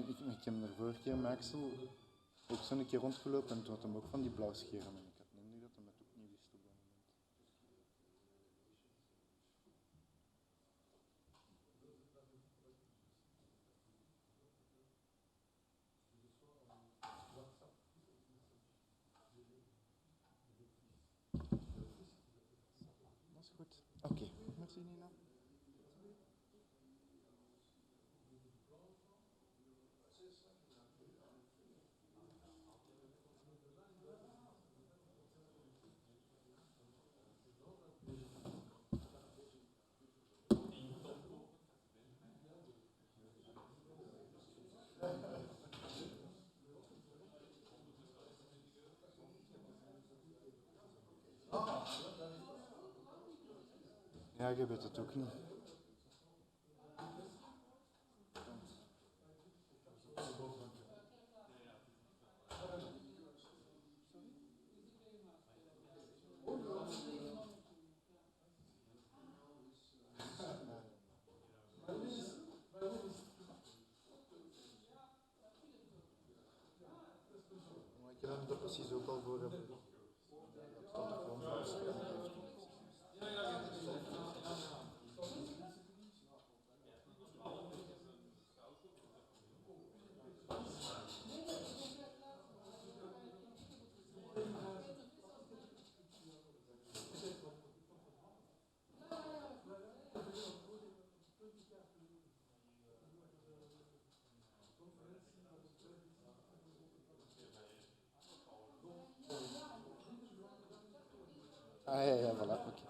ik heb er vorige keer met Axel ook zo'n keer rondgelopen en toen had hem ook van die blauwschermen. Ik had de indruk dat hij het ook niet wist op dat moment. Dat is goed. Oké, merci Nina. Ja, je weet het ook niet. Ik heb hem er precies ook al voor hebben. Dat staat er gewoon vast. Ah ja, voilà, oké.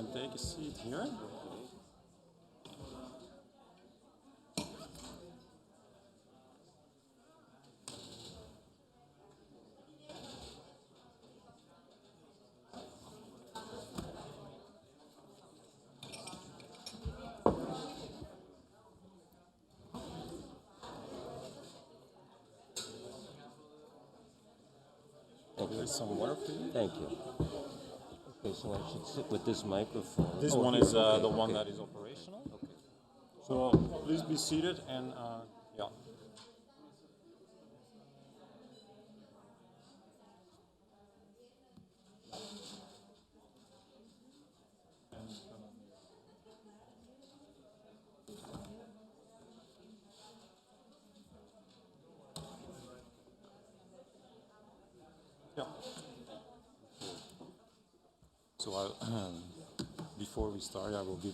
can take a seat here. There's some water for you. Thank you. Okay, so I should sit with this microphone. This one is the one that is operational. Okay. So please be seated and yeah. Yeah. So before we start, I will give.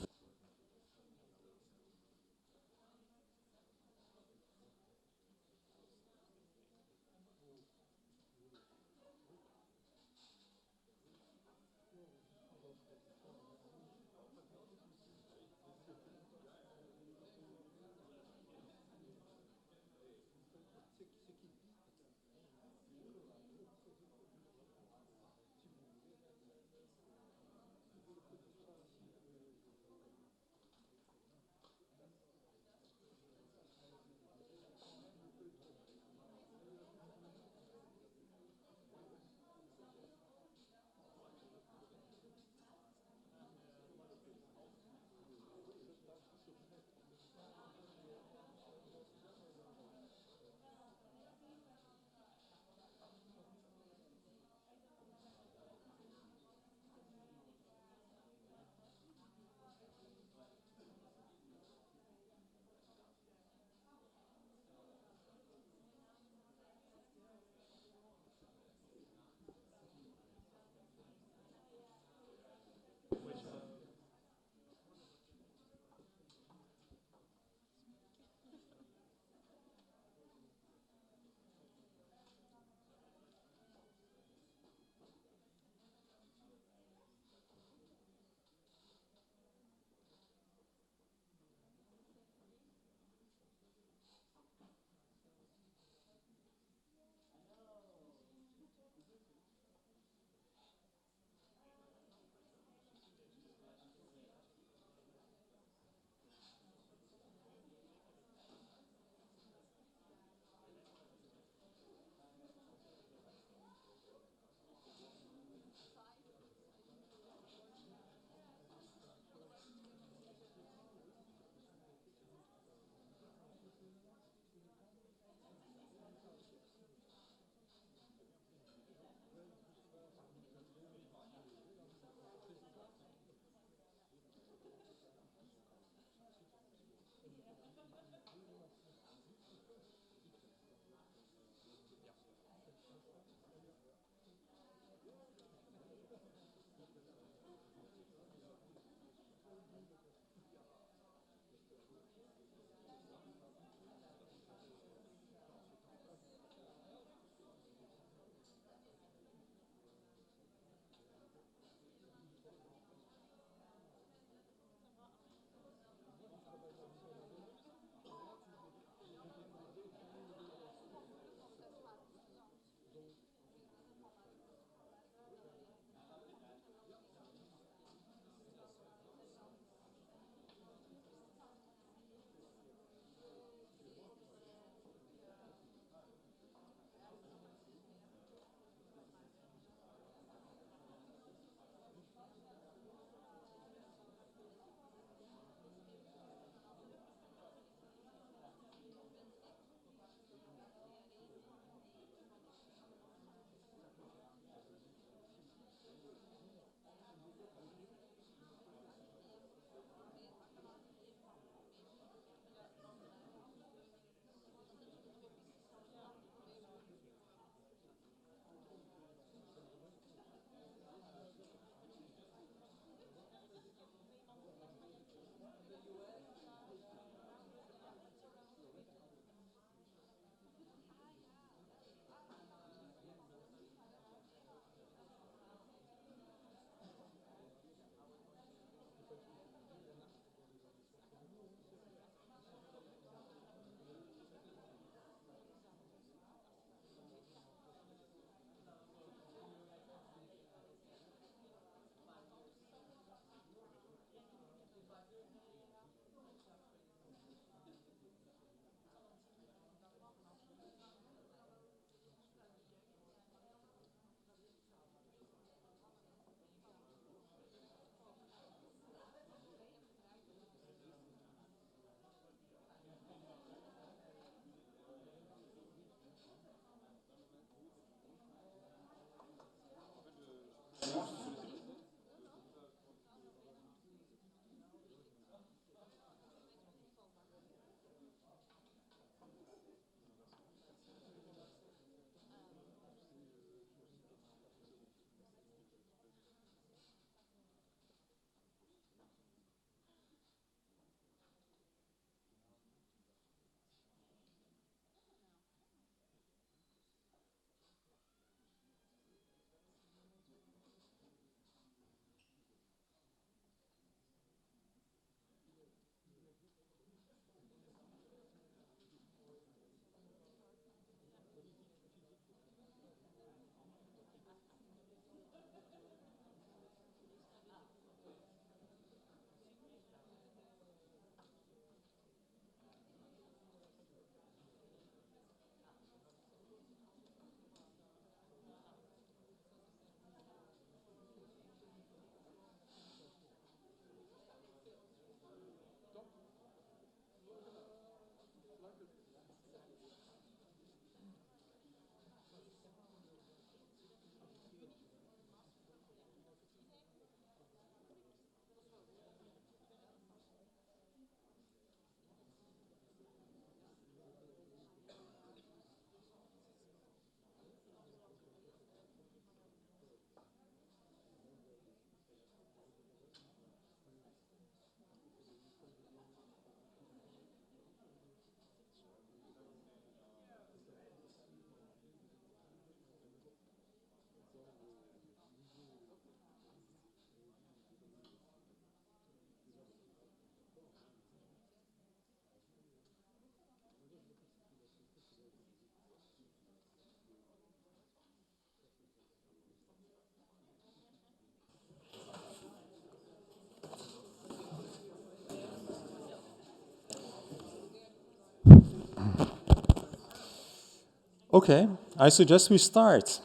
Okay, I suggest we start.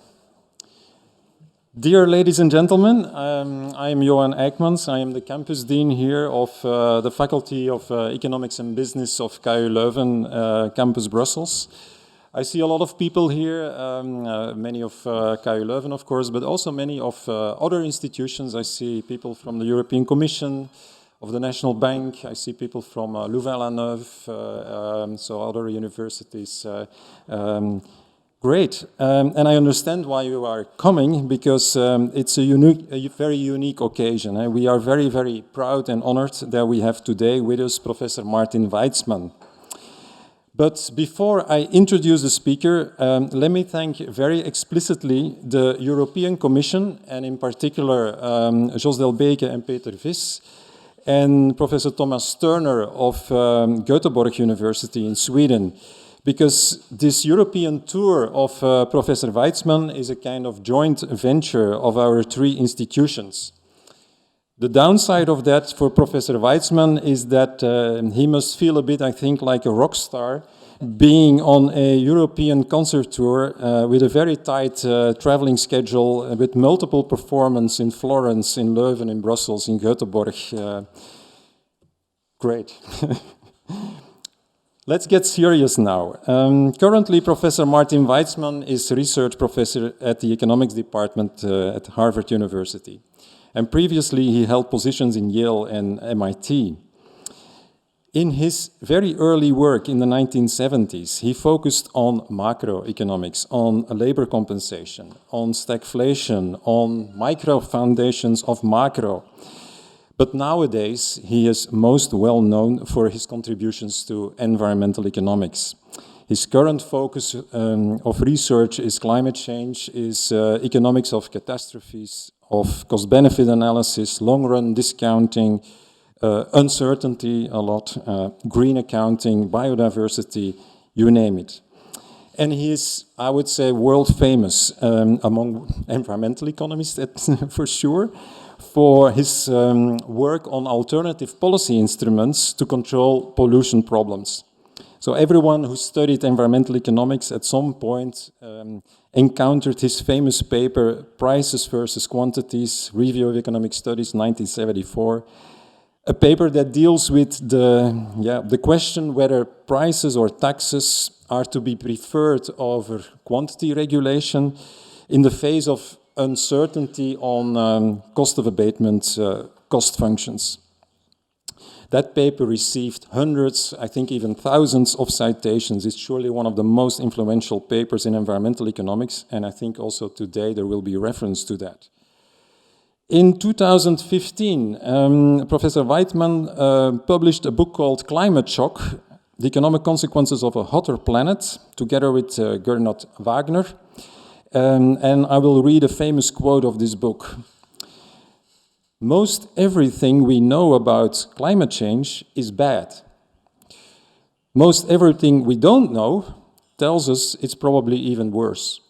Dear ladies and gentlemen, I am Johan Eijkmans. I am the campus dean here of the Faculty of Economics and Business of KU Leuven, Campus Brussels. I see a lot of people here, many of KU Leuven, of course, but also many of other institutions. I see people from the European Commission, of the National Bank. I see people from Louvain-la-Neuve, so other universities. Great, and I understand why you are coming, because it's a very unique occasion. We are very, very proud and honored that we have today with us Professor Martin Weitzman. But before I introduce the speaker, let me thank very explicitly the European Commission, and in particular Jos Delbeke and Peter Vis, and Professor Thomas Turner of Göteborg University in Sweden, because this European tour of Professor Weitzman is a kind of joint venture of our three institutions. The downside of that for Professor Weitzman is that he must feel a bit, I think, like a rock star, being on a European concert tour with a very tight traveling schedule, with multiple performances in Florence, in Leuven, in Brussels, in Göteborg. Great. Let's get serious now. Currently, Professor Martin Weitzman is research professor at the economics department at Harvard University. And previously, he held positions in Yale and MIT. In his very early work in the 1970s, he focused on macroeconomics, on labor compensation, on stagflation, on micro foundations of macro. But nowadays, he is most well known for his contributions to environmental economics. His current focus of research is climate change, is economics of catastrophes, of cost-benefit analysis, long-run discounting, uncertainty a lot, green accounting, biodiversity, you name it. And he is, I would say, world famous among environmental economists, for sure, for his work on alternative policy instruments to control pollution problems. So everyone who studied environmental economics at some point encountered his famous paper, Prices versus Quantities, Review of Economic Studies, 1974, a paper that deals with the question whether prices or taxes are to be preferred over quantity regulation in the face of uncertainty on cost of abatement cost functions. That paper received hundreds, I think even thousands of citations. It's surely one of the most influential papers in environmental economics, and I think also today there will be reference to that. In 2015, Professor Weitzman published a book called Climate Shock, The Economic Consequences of a Hotter Planet, together with Gernot Wagner. And I will read a famous quote of this book. Most everything we know about climate change is bad. Most everything we don't know tells us it's probably even worse.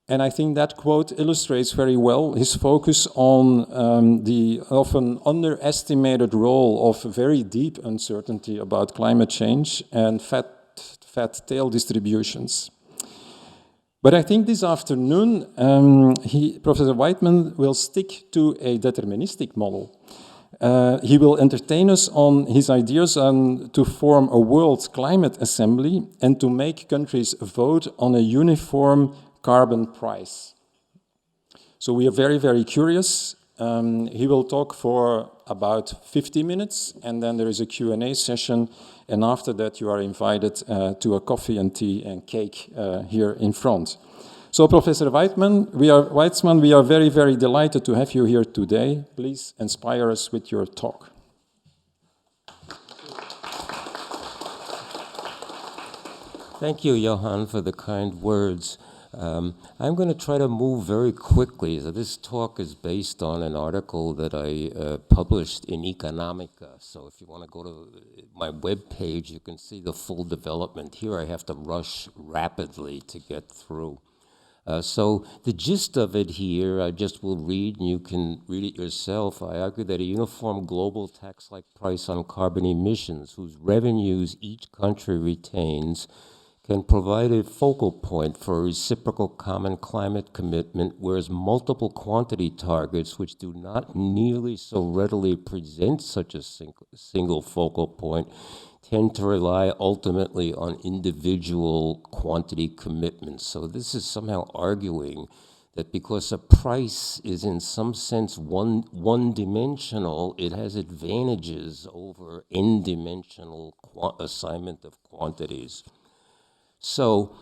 And I think that quote illustrates very well his focus on the often underestimated role of very deep uncertainty about climate change and fat tail distributions. But I think this afternoon, Professor Weitzman will stick to a deterministic model. He will entertain us on his ideas to form a world climate assembly and to make countries vote on a uniform carbon price. So we are very, very curious. He will talk for about 50 minutes, and then there is a Q&A session, and after that you are invited to a coffee and tea and cake here in front. So Professor Weitzman, we are very, very delighted to have you here today. Please inspire us with your talk. Thank you, Johan, for the kind words. I'm going to try to move very quickly. So this talk is based on an article that I published in Economica. So if you want to go to my webpage, you can see the full development. Here I have to rush rapidly to get through. So the gist of it here, I just will read, and you can read it yourself. I argue that a uniform global tax-like price on carbon emissions, whose revenues each country retains, can provide a focal point for a reciprocal common climate commitment, whereas multiple quantity targets, which do not nearly so readily present such a single focal point, tend to rely ultimately on individual quantity commitments. So this is somehow arguing that because a price is in some sense one-dimensional, it has advantages over n-dimensional assignment of quantities. So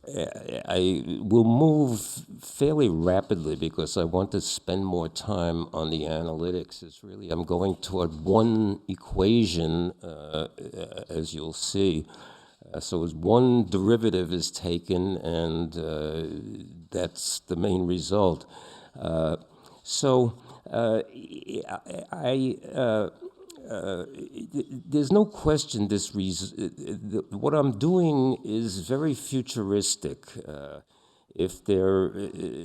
I will move fairly rapidly because I want to spend more time on the analytics. It's really, I'm going toward one equation, as you'll see. So as one derivative is taken, and that's the main result. There's no question what I'm doing is very futuristic.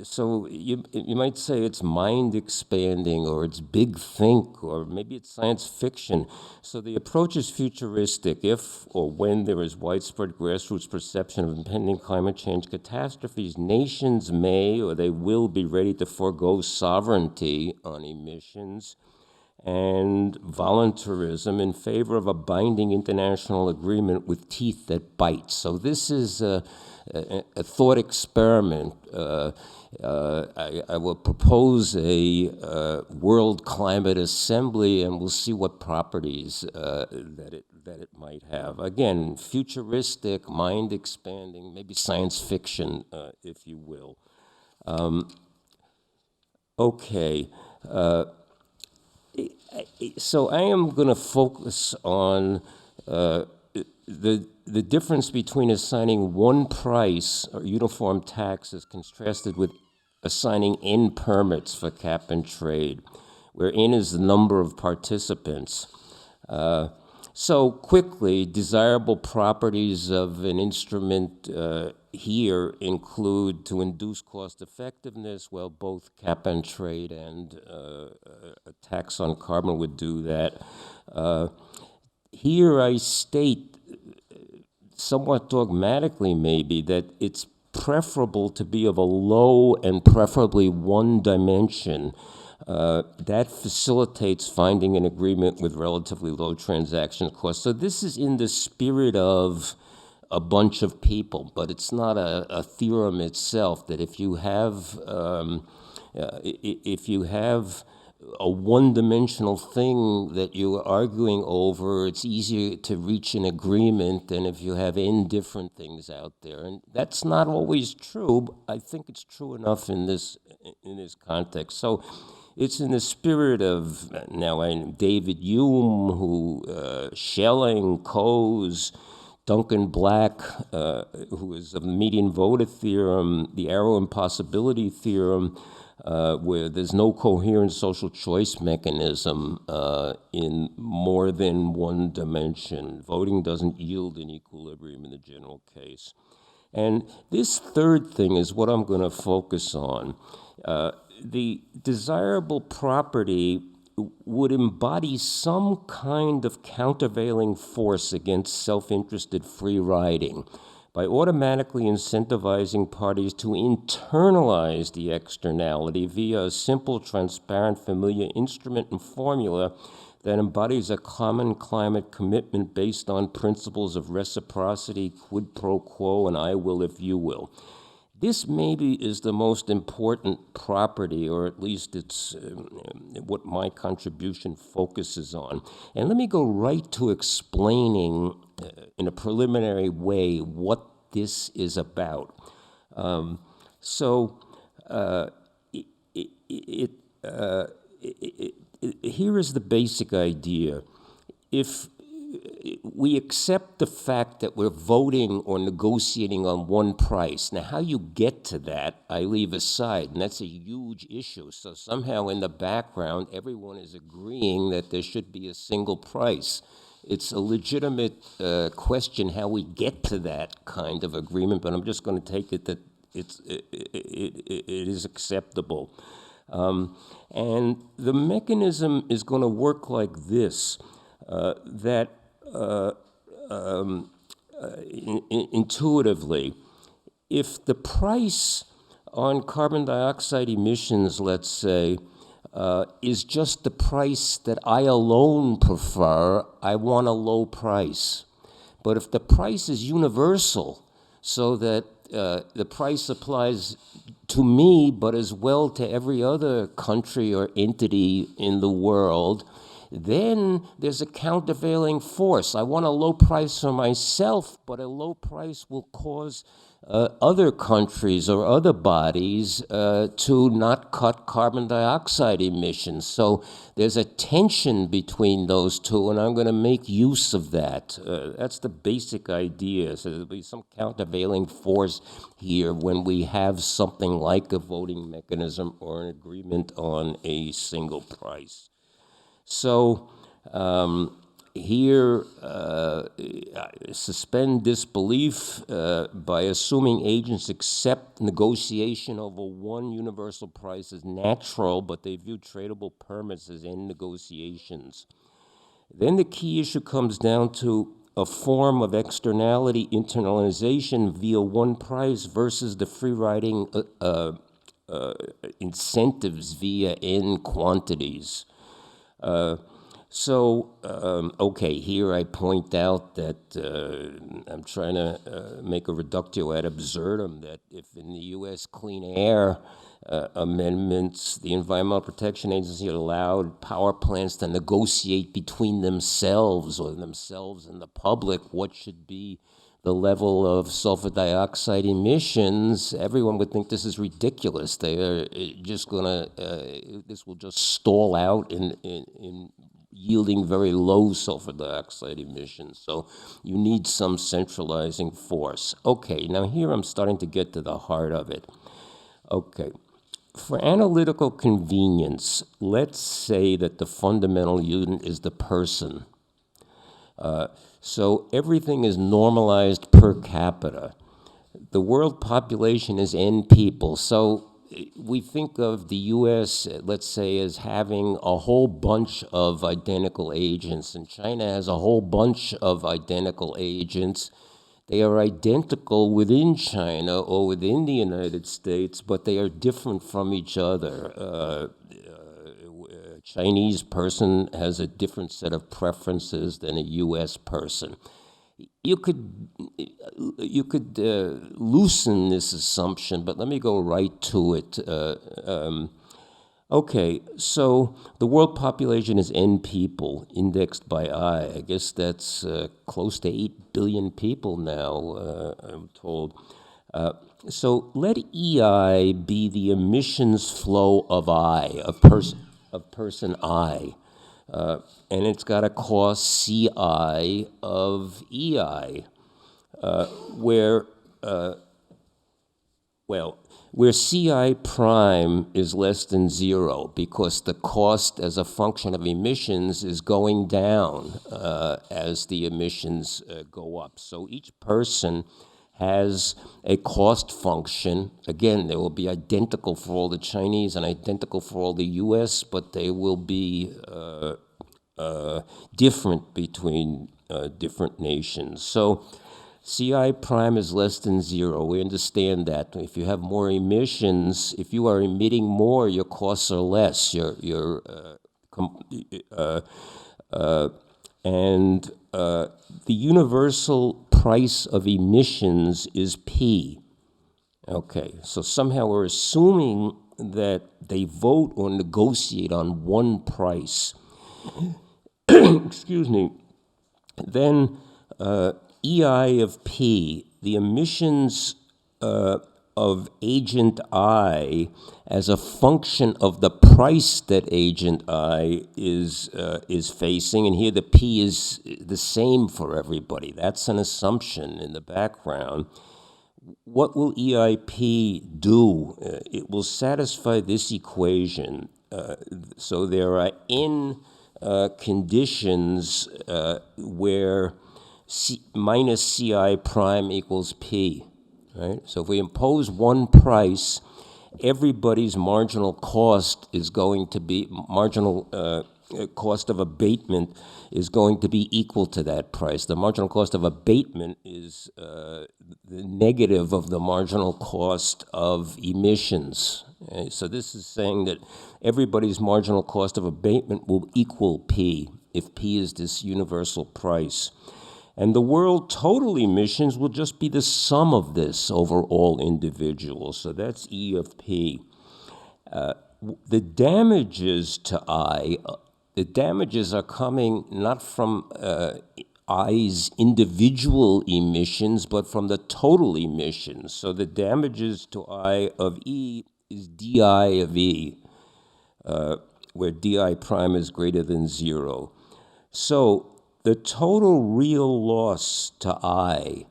So you might say it's mind expanding, or it's big think, or maybe it's science fiction. So the approach is futuristic. If or when there is widespread grassroots perception of impending climate change catastrophes, nations may or they will be ready to forego sovereignty on emissions and voluntarism in favor of a binding international agreement with teeth that bite. So this is a thought experiment. I will propose a World Climate Assembly, and we'll see what properties that it might have. Again, futuristic, mind-expanding, maybe science fiction, if you will. Okay. So I am going to focus on the difference between assigning one price or uniform tax as contrasted with assigning N permits for cap and trade, where N is the number of participants. So quickly, desirable properties of an instrument here include to induce cost effectiveness. Well, both cap and trade and a tax on carbon would do that. Here I state, somewhat dogmatically maybe, that it's preferable to be of a low and preferably one dimension. That facilitates finding an agreement with relatively low transaction costs. So this is in the spirit of a bunch of people, but it's not a theorem itself, that if you have a one-dimensional thing that you're arguing over, it's easier to reach an agreement than if you have n different things out there. And that's not always true, but I think it's true enough in this context. So it's in the spirit of, David Hume, Schelling, Coase, Duncan Black, who is of the median voter theorem, the arrow impossibility theorem, where there's no coherent social choice mechanism in more than one dimension. Voting doesn't yield an equilibrium in the general case. And this third thing is what I'm going to focus on. The desirable property would embody some kind of countervailing force against self-interested free riding by automatically incentivizing parties to internalize the externality via a simple, transparent, familiar instrument and formula that embodies a common climate commitment based on principles of reciprocity, quid pro quo, and I will if you will. This maybe is the most important property, or at least it's what my contribution focuses on. And let me go right to explaining in a preliminary way what this is about. Here is the basic idea. If we accept the fact that we're voting or negotiating on one price. Now, how you get to that, I leave aside, and that's a huge issue. So somehow in the background, everyone is agreeing that there should be a single price. It's a legitimate question how we get to that kind of agreement, but I'm just going to take it that it is acceptable. And the mechanism is going to work like this, intuitively, if the price on carbon dioxide emissions, let's say, is just the price that I alone prefer, I want a low price. But if the price is universal, so that the price applies to me, but as well to every other country or entity in the world, then there's a countervailing force. I want a low price for myself, but a low price will cause other countries or other bodies to not cut carbon dioxide emissions. So there's a tension between those two, and I'm going to make use of that. That's the basic idea. So there'll be some countervailing force here when we have something like a voting mechanism or an agreement on a single price. So here, suspend disbelief by assuming agents accept negotiation over one universal price as natural, but they view tradable permits as end negotiations. Then the key issue comes down to a form of externality internalization via one price versus the free riding incentives via n quantities. Okay, here I point out that I'm trying to make a reductio ad absurdum that if in the U.S. clean air amendments, the Environmental Protection Agency allowed power plants to negotiate between themselves or themselves and the public what should be the level of sulfur dioxide emissions, everyone would think this is ridiculous. They are just gonna, this will just stall out in yielding very low sulfur dioxide emissions. So you need some centralizing force. Okay, now here I'm starting to get to the heart of it. Okay, for analytical convenience, let's say that the fundamental unit is the person. So everything is normalized per capita. The world population is n people. So we think of the U.S., let's say, as having a whole bunch of identical agents, and China has a whole bunch of identical agents. They are identical within China or within the United States, but they are different from each other. Chinese person has a different set of preferences than a U.S. person. You could loosen this assumption, but let me go right to it. Okay, so the world population is n people, indexed by I. I guess that's close to 8 billion people now, I'm told. So let EI be the emissions flow of I, of person I. And it's got a cost CI of EI, where CI prime is less than 0 because the cost as a function of emissions is going down as the emissions go up. So each person has a cost function. Again, they will be identical for all the Chinese and identical for all the US, but they will be different between different nations. So CI prime is less than 0. We understand that. If you have more emissions, if you are emitting more, your costs are less. The universal price of emissions is P. Okay, so somehow we're assuming that they vote or negotiate on one price. Excuse me. Then EI of P, the emissions of agent I as a function of the price that agent I is facing, and here the P is the same for everybody. That's an assumption in the background. What will EIP do? It will satisfy this equation. So there are n conditions where minus CI prime equals P. Right? So if we impose one price, everybody's marginal cost is going to be, marginal cost of abatement is going to be equal to that price. The marginal cost of abatement is the negative of the marginal cost of emissions. Okay? So this is saying that everybody's marginal cost of abatement will equal P, if P is this universal price. And the world total emissions will just be the sum of this over all individuals. So that's E of P. The damages to I, the damages are coming not from I's individual emissions, but from the total emissions. So the damages to I of E is di of E, where di prime is greater than 0. So the total real loss to I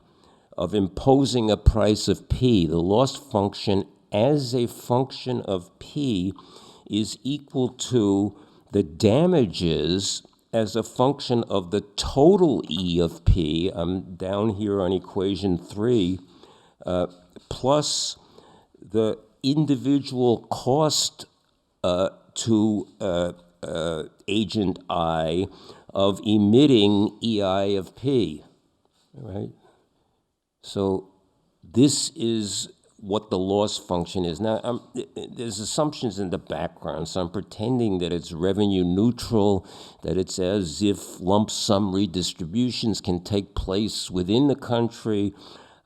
of imposing a price of P, the loss function as a function of P, is equal to the damages as a function of the total E of P, I'm down here on equation 3, plus the individual cost to agent I of emitting EI of P, right? So this is what the loss function is. Now, there's assumptions in the background, so I'm pretending that it's revenue neutral, that it's as if lump sum redistributions can take place within the country.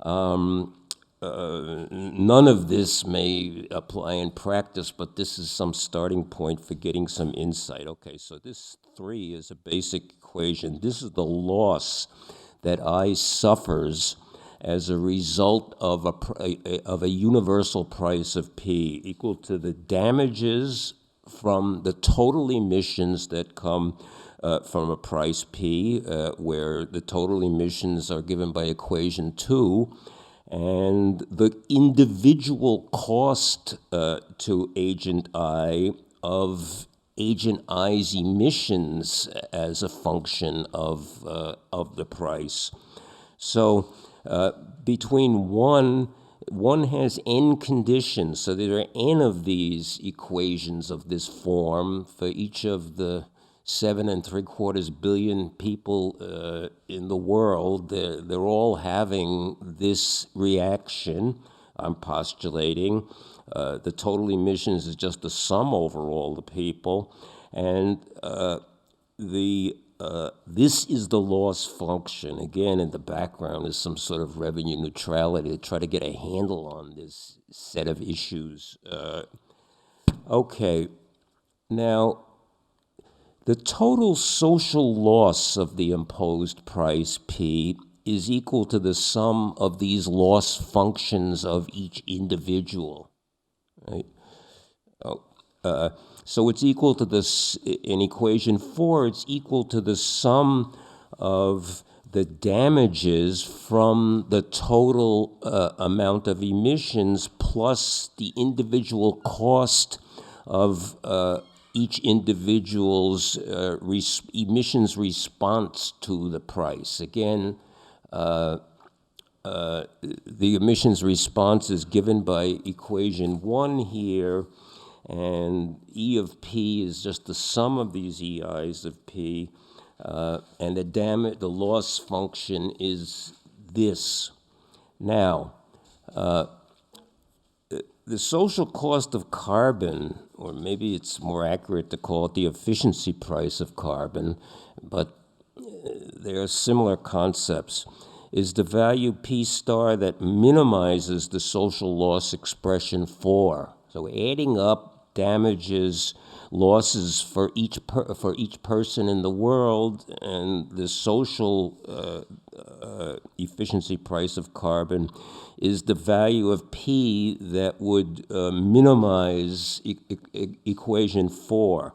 None of this may apply in practice, but this is some starting point for getting some insight. Okay, so this 3 is a basic equation. This is the loss that I suffers as a result of a universal price of P, equal to the damages from the total emissions that come from a price P, where the total emissions are given by equation 2, and the individual cost to agent I of agent I's emissions as a function of the price. So between one has n conditions, so there are n of these equations of this form for each of the 7.75 billion people in the world. They're all having this reaction, I'm postulating. The total emissions is just the sum over all the people, and this is the loss function. Again, in the background is some sort of revenue neutrality to try to get a handle on this set of issues. Okay, now, the total social loss of the imposed price P is equal to the sum of these loss functions of each individual, right? So it's equal to this, in equation 4, it's equal to the sum of the damages from the total amount of emissions plus the individual cost of each individual's emissions response to the price. Again, the emissions response is given by equation 1 here, and E of P is just the sum of these EIs of P, and the loss function is this. Now, the social cost of carbon, or maybe it's more accurate to call it the efficiency price of carbon, but there are similar concepts, is the value P star that minimizes the social loss expression 4. So adding up damages, losses for each person in the world, and the social efficiency price of carbon is the value of P that would minimize equation 4.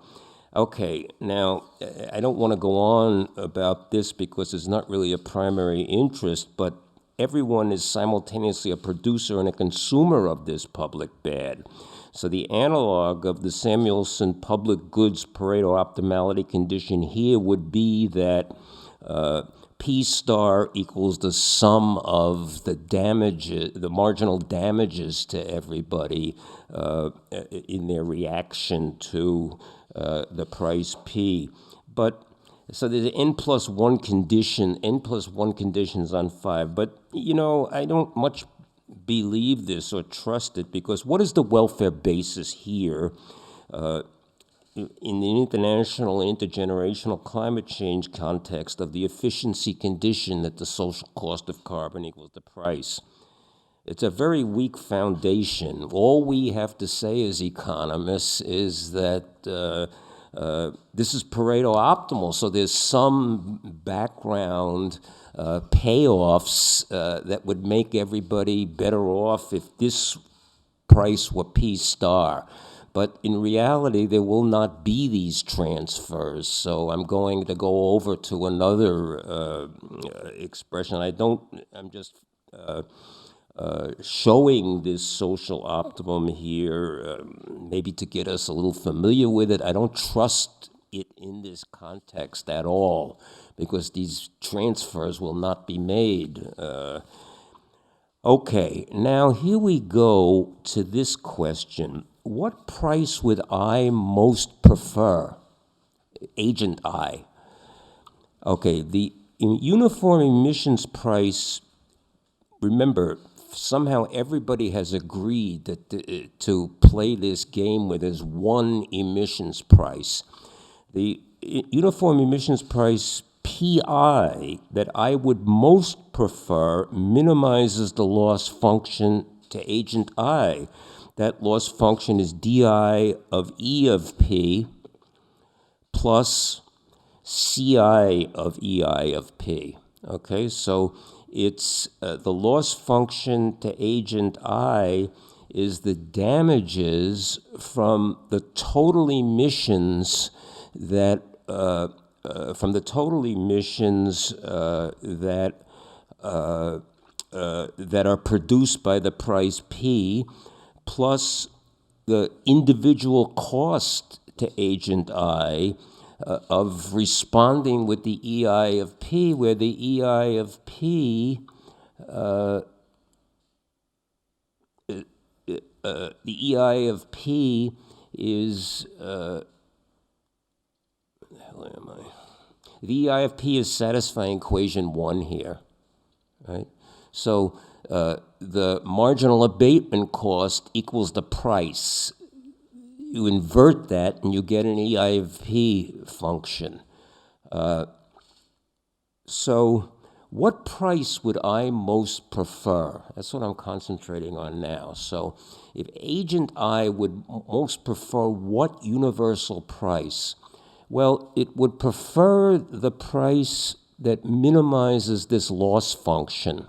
Okay, now, I don't want to go on about this because it's not really a primary interest, but everyone is simultaneously a producer and a consumer of this public bad. So the analog of the Samuelson public goods Pareto optimality condition here would be that P star equals the sum of the damages, the marginal damages to everybody in their reaction to the price P. But so there's an n+1 condition, n+1 conditions on 5. But, you know, I don't much believe this or trust it, because what is the welfare basis here in the international intergenerational climate change context of the efficiency condition that the social cost of carbon equals the price? It's a very weak foundation. All we have to say as economists is that this is Pareto optimal, so there's some background payoffs that would make everybody better off if this price were P star. But in reality, there will not be these transfers. So I'm going to go over to another expression. I'm just showing this social optimum here, maybe to get us a little familiar with it. I don't trust it in this context at all, because these transfers will not be made. Okay, now here we go to this question. What price would I most prefer? Agent I. Okay, the uniform emissions price, remember, somehow everybody has agreed that to play this game where there's one emissions price. The uniform emissions price PI that I would most prefer minimizes the loss function to agent I. That loss function is di of E of P plus Ci of EI of P. Okay, so it's the loss function to agent I is the damages from the total emissions that that are produced by the price P, plus the individual cost to agent I of responding with the EI of P, where the EI of P, the EI of P is, the EI of P is satisfying equation 1 here, right? So the marginal abatement cost equals the price. You invert that and you get an EI of P function. So what price would I most prefer? That's what I'm concentrating on now. So if agent I would most prefer what universal price? Well, it would prefer the price that minimizes this loss function,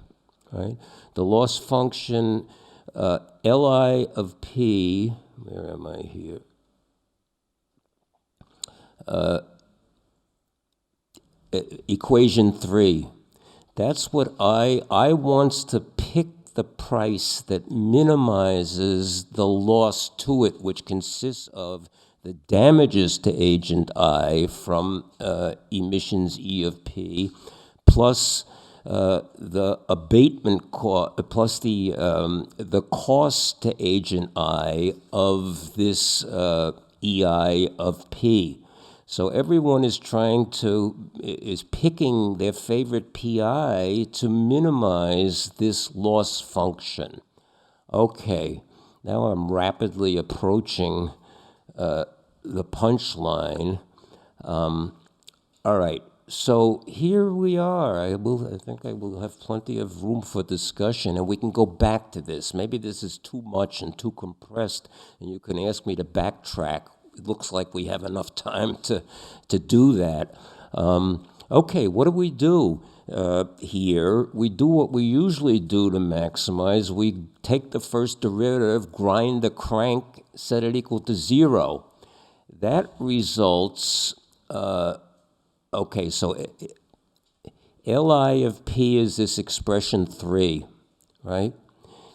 right? The loss function Li of P, where am I here? Equation 3. That's what I wants to pick the price that minimizes the loss to it, which consists of the damages to agent I from emissions E of P, plus the abatement cost, plus the cost to agent I of this EI of P. So everyone is picking their favorite PI to minimize this loss function. Okay, now I'm rapidly approaching the punchline. All right, so here we are. I think I will have plenty of room for discussion, and we can go back to this. Maybe this is too much and too compressed, and you can ask me to backtrack. It looks like we have enough time to do that. Okay, what do we do here? We do what we usually do to maximize. We take the first derivative, grind the crank, set it equal to 0. That results, okay, so Li of P is this expression 3, right?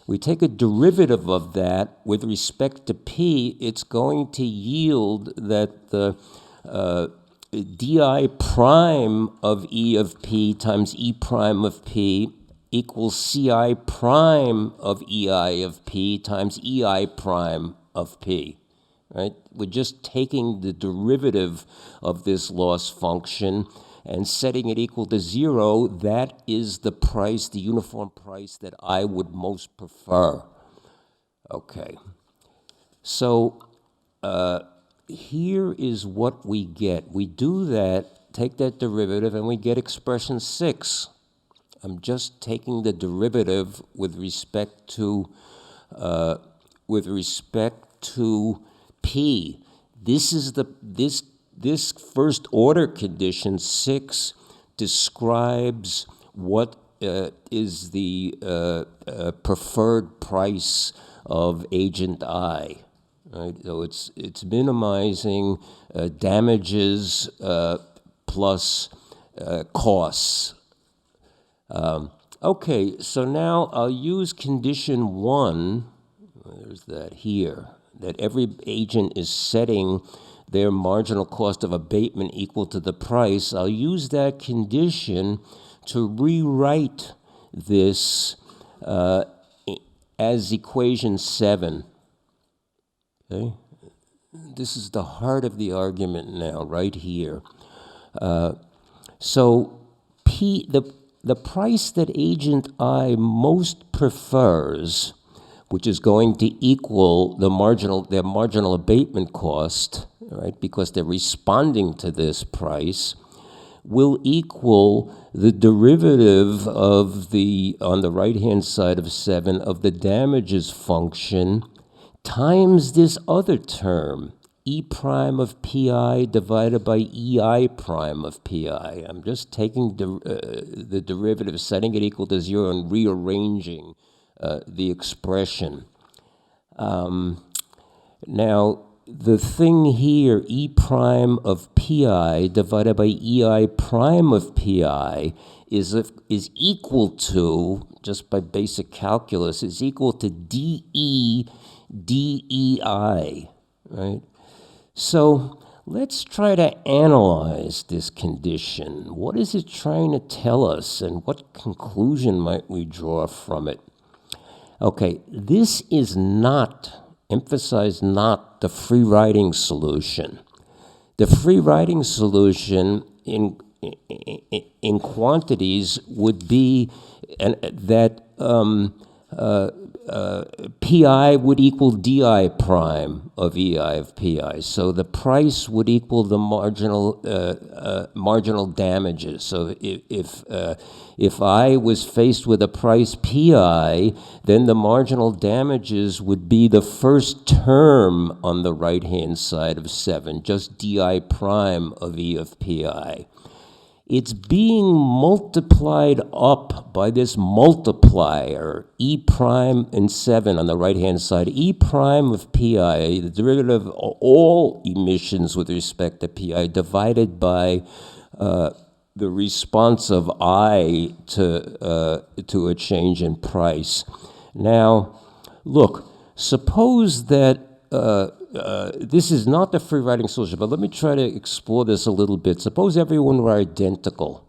We take a derivative of that with respect to P, it's going to yield that the di prime of E of P times E prime of P equals Ci prime of EI of P times EI prime of P, right? We're just taking the derivative of this loss function and setting it equal to 0. That is the price, the uniform price that I would most prefer. Okay. So here is what we get. We do that, take that derivative, and we get expression 6. I'm just taking the derivative with respect to P. This is this first order condition 6 describes what is the preferred price of agent I. Right? So it's minimizing damages plus costs. Okay, so now I'll use condition 1, there's that here, that every agent is setting their marginal cost of abatement equal to the price. I'll use that condition to rewrite this as equation 7. Okay? This is the heart of the argument now, right here. So the price that agent I most prefers, which is going to equal their marginal abatement cost, right, because they're responding to this price, will equal the derivative of on the right-hand side of 7, of the damages function times this other term, E prime of PI divided by EI prime of PI. I'm just taking the derivative, setting it equal to 0, and rearranging the expression. Now, the thing here, E prime of PI divided by EI prime of PI is equal to, just by basic calculus, is equal to DE DEI, right? So let's try to analyze this condition. What is it trying to tell us, and what conclusion might we draw from it? Okay, this is not, emphasize not, the free riding solution. The free riding solution in quantities would be that PI would equal DI prime of EI of PI. So the price would equal the marginal damages. So if I was faced with a price PI, then the marginal damages would be the first term on the right-hand side of 7, just DI prime of E of PI. It's being multiplied up by this multiplier, E prime and 7 on the right-hand side. E prime of PI, the derivative of all emissions with respect to PI, divided by the response of I to a change in price. Now, look, suppose that this is not the free riding solution, but let me try to explore this a little bit. Suppose everyone were identical.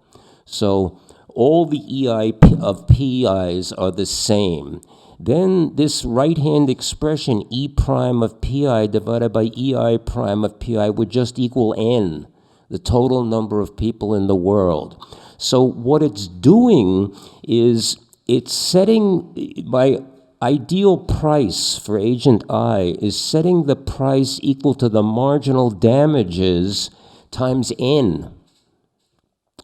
So all the EI of PIs are the same. Then this right-hand expression, E prime of PI divided by EI prime of PI, would just equal N, the total number of people in the world. So what it's doing is it's setting, by ideal price for agent I is setting the price equal to the marginal damages times N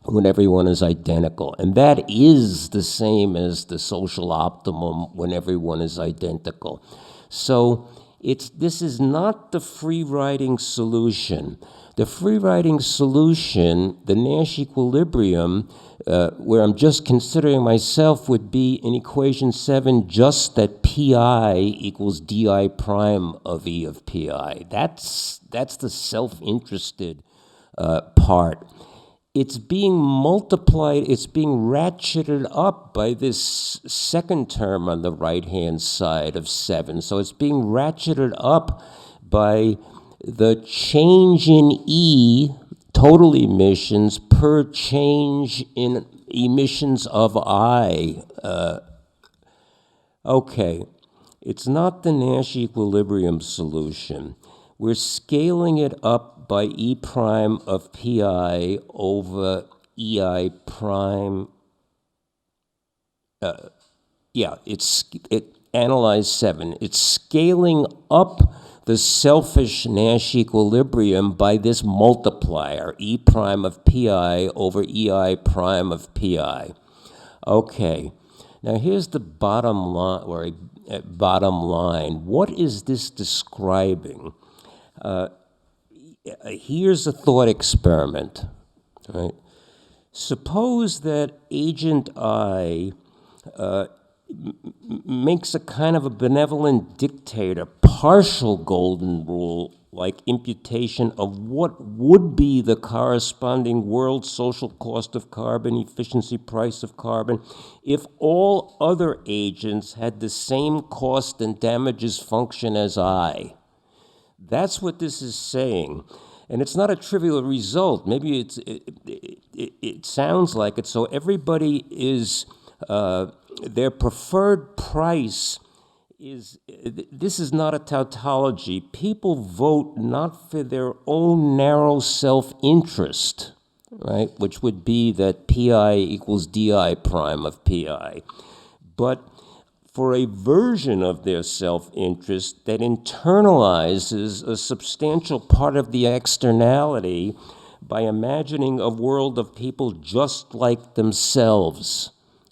when everyone is identical. And that is the same as the social optimum when everyone is identical. So this is not the free riding solution. The free riding solution, the Nash equilibrium, where I'm just considering myself, would be in equation 7 just that PI equals DI prime of E of PI. That's the self-interested part. It's being multiplied, it's being ratcheted up by this second term on the right-hand side of 7. So it's being ratcheted up by the change in E total emissions per change in emissions of I. Okay, it's not the Nash equilibrium solution. We're scaling it up by E prime of pi over EI prime. Analyze 7. It's scaling up the selfish Nash equilibrium by this multiplier, E prime of pi over EI prime of pi. Okay, now here's the bottom line, What is this describing? Here's a thought experiment, right? Suppose that agent I makes a kind of a benevolent dictator, partial golden rule, like imputation of what would be the corresponding world social cost of carbon, efficiency price of carbon, if all other agents had the same cost and damages function as I. That's what this is saying. And it's not a trivial result. Maybe it sounds like it. So everybody is, their preferred price is, this is not a tautology. People vote not for their own narrow self-interest, right, which would be that pi equals di prime of pi, but for a version of their self-interest that internalizes a substantial part of the externality by imagining a world of people just like themselves,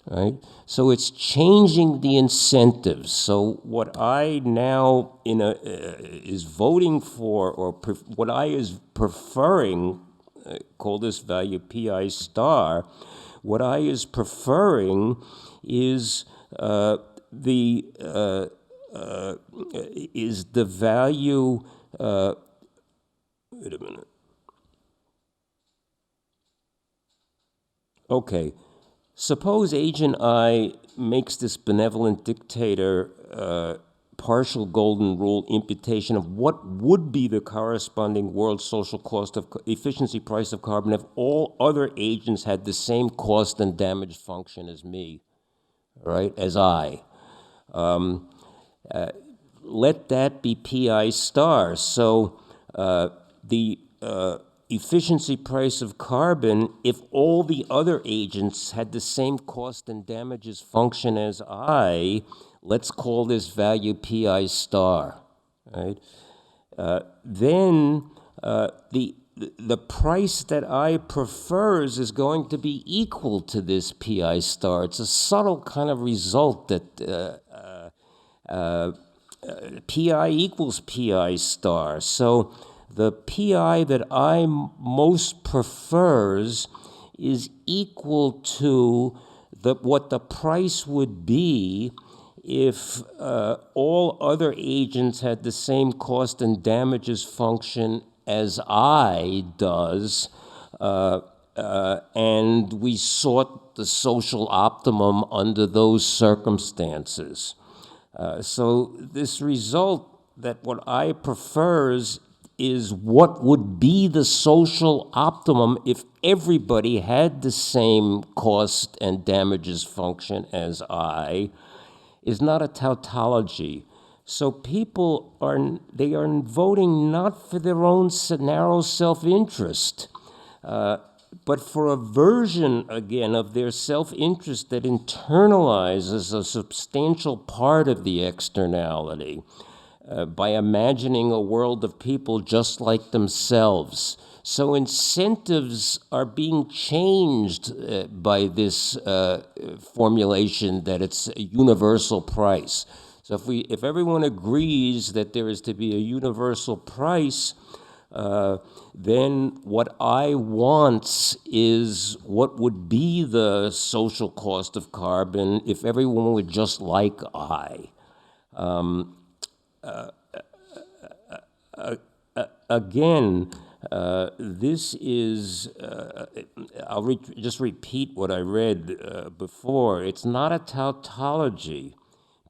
right? So it's changing the incentives. So what I now is voting for, or what I is preferring, call this value pi star, what I is preferring is the value, wait a minute. Okay, suppose agent I makes this benevolent dictator partial golden rule imputation of what would be the corresponding world social cost of efficiency price of carbon if all other agents had the same cost and damage function as me, right, as I. Let that be pi star. So the efficiency price of carbon, if all the other agents had the same cost and damages function as I, let's call this value pi star, right? Then the price that I prefers is going to be equal to this pi star. It's a subtle kind of result that pi equals pi star. So the pi that I most prefers is equal to what the price would be if all other agents had the same cost and damages function as I does, and we sought the social optimum under those circumstances. So this result that what I prefers is what would be the social optimum if everybody had the same cost and damages function as I, is not a tautology. So people are voting not for their own narrow self-interest, but for a version, again, of their self-interest that internalizes a substantial part of the externality by imagining a world of people just like themselves. So incentives are being changed by this formulation that it's a universal price. So if everyone agrees that there is to be a universal price, then what I want is what would be the social cost of carbon if everyone were just like I. Again, this is, I'll just repeat what I read before. It's not a tautology.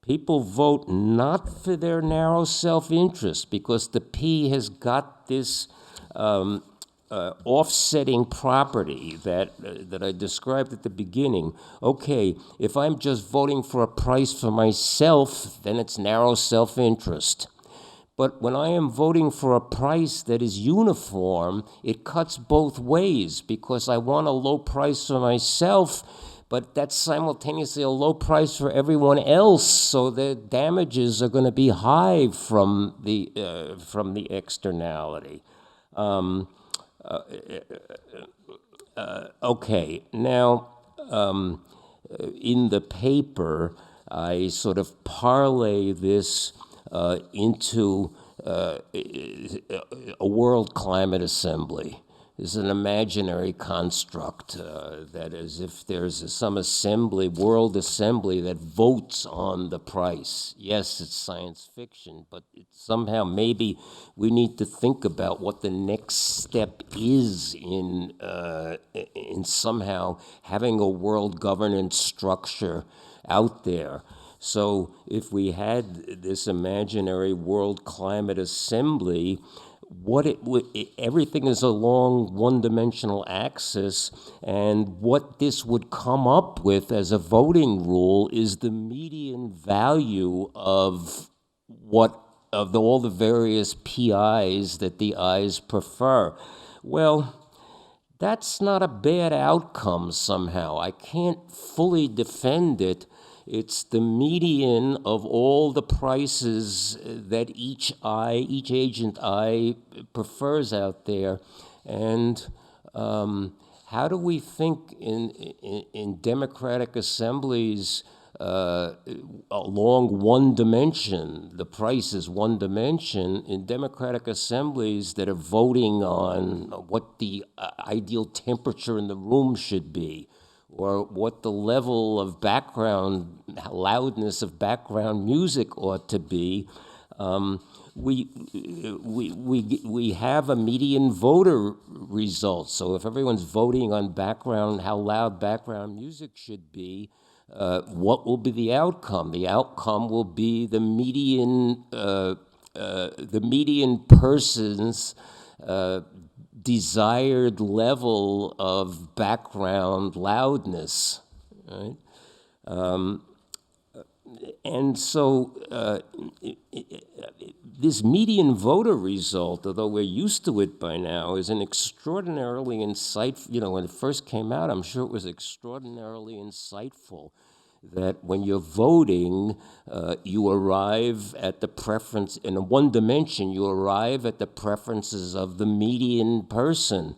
People vote not for their narrow self-interest because the P has got this offsetting property that I described at the beginning. Okay, if I'm just voting for a price for myself, then it's narrow self-interest. But when I am voting for a price that is uniform, it cuts both ways, because I want a low price for myself, but that's simultaneously a low price for everyone else, so the damages are going to be high from the externality. Okay, now in the paper, I sort of parlay this into a World Climate Assembly. Is an imaginary construct that is, if there's some assembly, world assembly that votes on the price. Yes, it's science fiction, but somehow maybe we need to think about what the next step is in somehow having a world governance structure out there. So if we had this imaginary World Climate Assembly, everything is along one-dimensional axis, and what this would come up with as a voting rule is the median value of all the various PIs that the eyes prefer. Well, that's not a bad outcome somehow. I can't fully defend it. It's the median of all the prices that each agent I prefers out there. And how do we think in democratic assemblies along one dimension? The price is one dimension. In democratic assemblies that are voting on what the ideal temperature in the room should be, or what the level of loudness of background music ought to be, we have a median voter result. So if everyone's voting on how loud background music should be, what will be the outcome? The outcome will be the median person's desired level of background loudness, right? And so this median voter result, although we're used to it by now, is an extraordinarily insightful, when it first came out, I'm sure it was extraordinarily insightful that when you're voting, you arrive at the preference, in one dimension, you arrive at the preferences of the median person.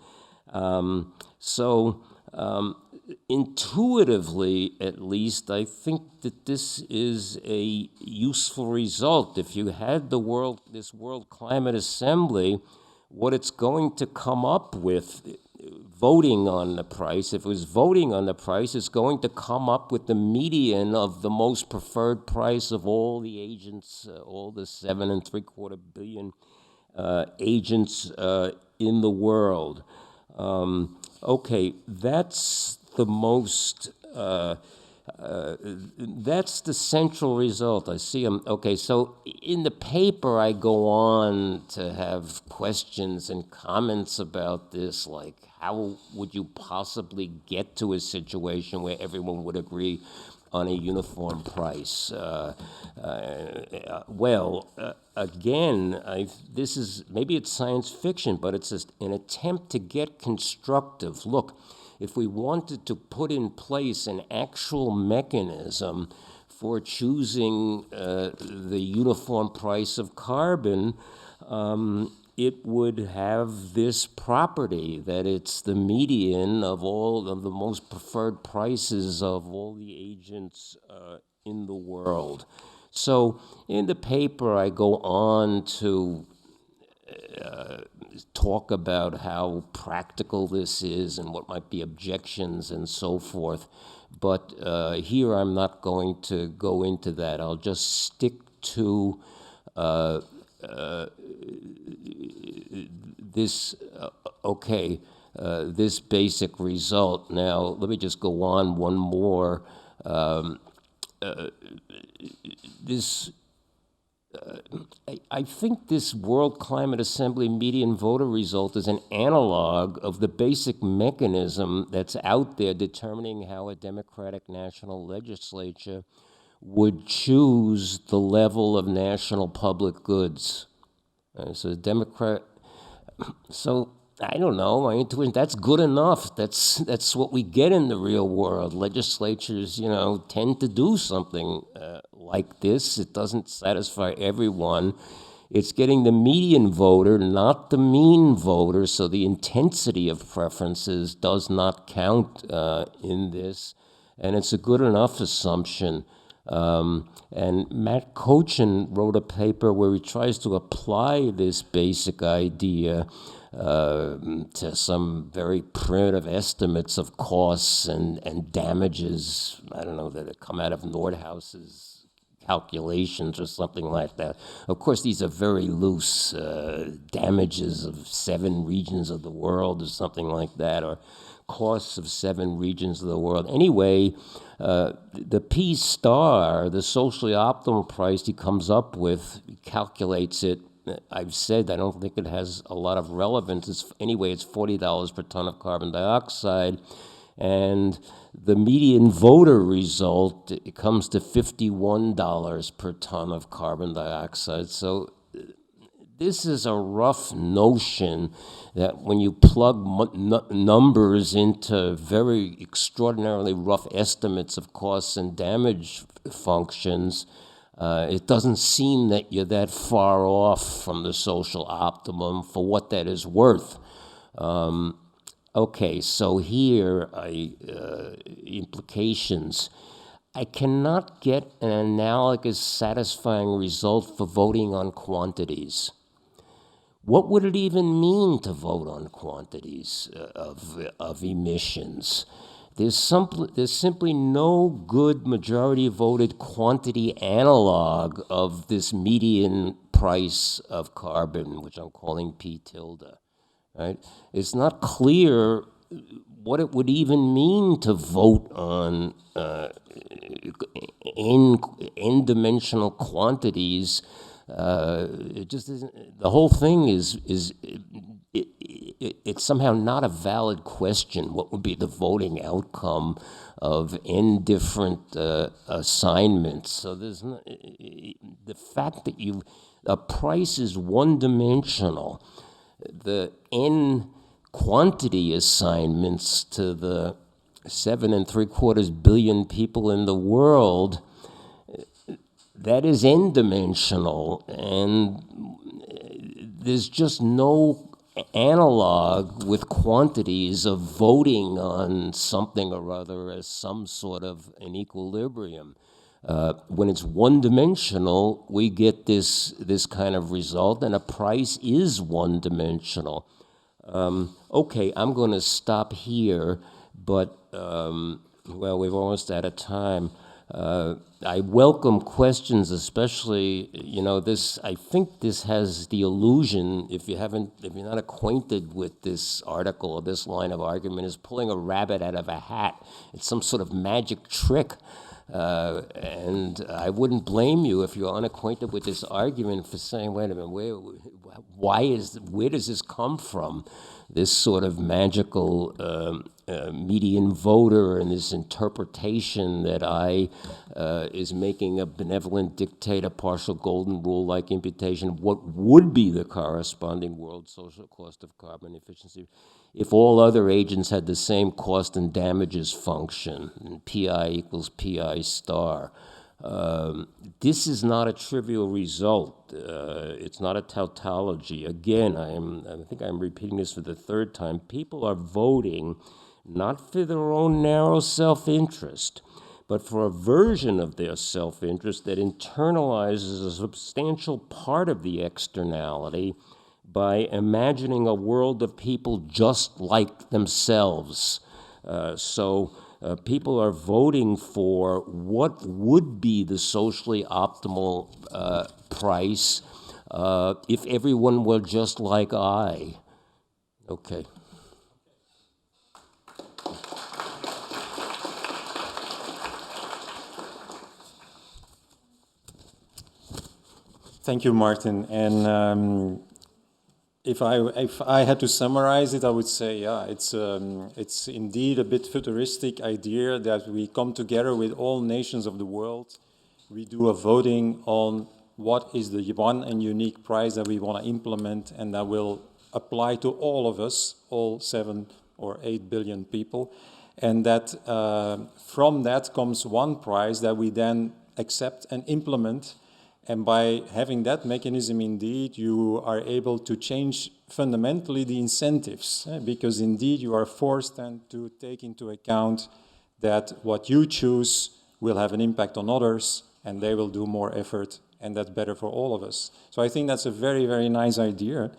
Intuitively, at least, I think that this is a useful result. If you had this World Climate Assembly, what it's going to come up with voting on the price, if it was voting on the price, it's going to come up with the median of the most preferred price of all the agents, all the 7.75 billion agents in the world. Okay, that's the most, that's the central result. I see them. Okay, so in the paper, I go on to have questions and comments about this, like how would you possibly get to a situation where everyone would agree on a uniform price? Again, this is, maybe it's science fiction, but it's an attempt to get constructive. Look, if we wanted to put in place an actual mechanism for choosing the uniform price of carbon, it would have this property that it's the median of all of the most preferred prices of all the agents in the world. So in the paper, I go on to talk about how practical this is and what might be objections and so forth. But here I'm not going to go into that. I'll just stick to this basic result. Now, let me just go on one more. This I think this World Climate Assembly median voter result is an analog of the basic mechanism that's out there determining how a Democratic national legislature would choose the level of national public goods. So I don't know, my intuition, that's good enough. That's what we get in the real world. Legislatures, tend to do something like this. It doesn't satisfy everyone. It's getting the median voter, not the mean voter, so the intensity of preferences does not count in this, and it's a good enough assumption. And Matt Cochin wrote a paper where he tries to apply this basic idea to some very primitive estimates of costs and damages, I don't know, that come out of Nordhaus's calculations or something like that. Of course, these are very loose damages of 7 regions of the world or something like that, or costs of 7 regions of the world. Anyway, the P star, the socially optimal price he comes up with, calculates it. I've said I don't think it has a lot of relevance. It's $40 per ton of carbon dioxide. And the median voter result, it comes to $51 per ton of carbon dioxide. So this is a rough notion that when you plug numbers into very extraordinarily rough estimates of costs and damage functions, it doesn't seem that you're that far off from the social optimum for what that is worth. Okay, so here, implications. I cannot get an analogous satisfying result for voting on quantities. What would it even mean to vote on quantities of emissions? There's simply no good majority voted quantity analog of this median price of carbon, which I'm calling P tilde. Right? It's not clear what it would even mean to vote on n-dimensional quantities. It just isn't. The whole thing it's somehow not a valid question. What would be the voting outcome of n different assignments? So there's the fact that a price is one-dimensional. The n quantity assignments to the 7.75 billion people in the world, that is n-dimensional, and there's just no analog with quantities of voting on something or other as some sort of an equilibrium. When it's one-dimensional, we get this kind of result, and a price is one-dimensional. Okay, I'm going to stop here, but, well, we're almost out of time. I welcome questions, especially, I think this has the illusion, if you're not acquainted with this article or this line of argument, is pulling a rabbit out of a hat. It's some sort of magic trick. And I wouldn't blame you if you're unacquainted with this argument for saying, wait a minute, where does this come from? This sort of magical median voter and this interpretation that is making a benevolent dictator, partial golden rule-like imputation of what would be the corresponding world social cost of carbon efficiency if all other agents had the same cost and damages function, and PI equals PI star. This is not a trivial result. It's not a tautology. Again, I think I'm repeating this for the 3rd time. People are voting not for their own narrow self-interest, but for a version of their self-interest that internalizes a substantial part of the externality by imagining a world of people just like themselves. People are voting for what would be the socially optimal price if everyone were just like I. Okay. Thank you, Martin. And if I had to summarize it, I would say, yeah, it's indeed a bit futuristic idea that we come together with all nations of the world. We do a voting on what is the one and unique price that we want to implement, and that will apply to all of us, all 7 or 8 billion people. And that from that comes one price that we then accept and implement. And by having that mechanism, indeed, you are able to change fundamentally the incentives, because indeed you are forced then to take into account that what you choose will have an impact on others, and they will do more effort, and that's better for all of us. So I think that's a very, very nice idea.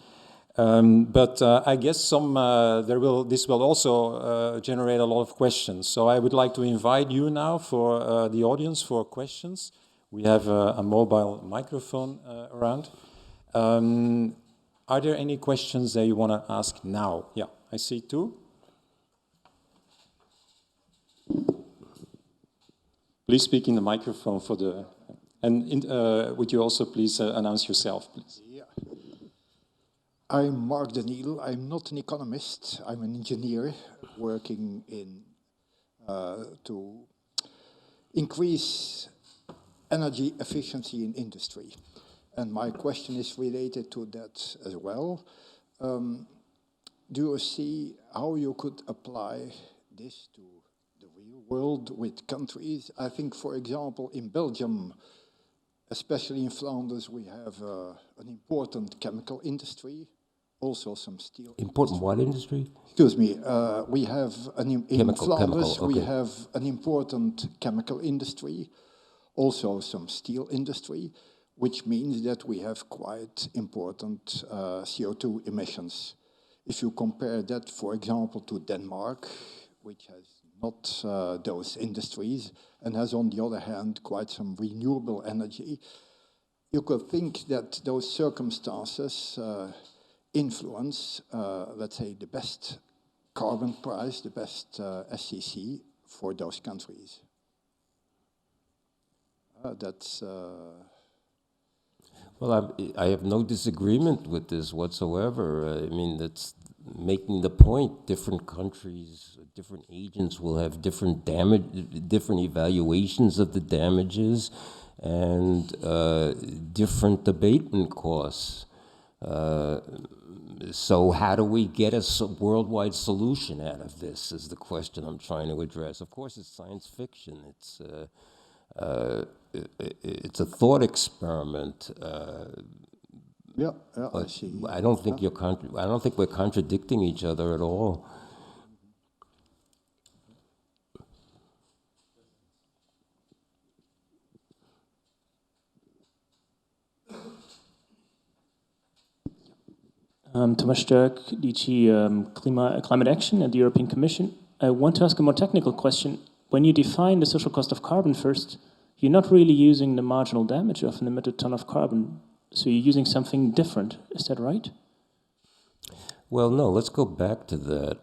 But I guess this will also generate a lot of questions. So I would like to invite you now for the audience for questions. We have a mobile microphone around. Are there any questions that you want to ask now? Yeah, I see 2. Please speak in the microphone for the... And would you also please announce yourself, please? Yeah. I'm Mark Daniel. I'm not an economist. I'm an engineer working in to increase energy efficiency in industry. And my question is related to that as well. Do you see how you could apply this to the real world with countries? I think, for example, in Belgium, especially in Flanders, we have an important chemical industry, also some steel. Important what industry? Excuse me. We have in Flanders, okay. We have an important chemical industry, also some steel industry, which means that we have quite important CO2 emissions. If you compare that, for example, to Denmark, which has not those industries and has, on the other hand, quite some renewable energy, you could think that those circumstances influence, let's say, the best carbon price, the best SCC for those countries. That's... Well, I have no disagreement with this whatsoever. I mean, that's making the point. Different countries, different agents will have different evaluations of the damages and different abatement costs. So how do we get a worldwide solution out of this is the question I'm trying to address. Of course, it's science fiction. It's a thought experiment. Yeah, I see. I don't think I don't think we're contradicting each other at all. Thomas Sterk, DG Climate Action at the European Commission. I want to ask a more technical question. When you define the social cost of carbon first, you're not really using the marginal damage of an emitted ton of carbon. So you're using something different. Is that right? Well, no, let's go back to that.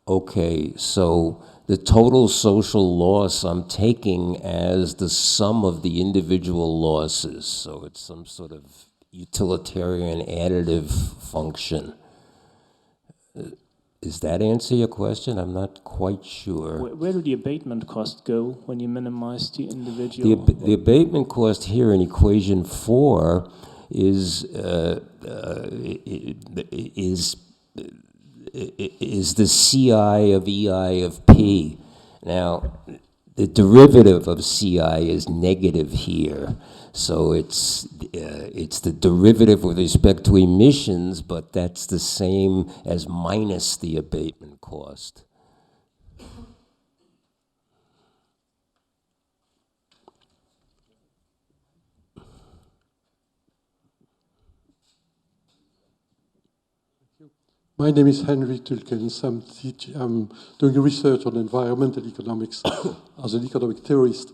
Okay, so the total social loss I'm taking as the sum of the individual losses. So it's some sort of utilitarian additive function. Does that answer your question? I'm not quite sure. Where do the abatement costs go when you minimize the individual? The abatement cost here in equation 4 is the CI of EI of P. Now, the derivative of CI is negative here. So it's the derivative with respect to emissions, but that's the same as minus the abatement cost. My name is Henry Tulkens. I'm doing research on environmental economics as an economic theorist.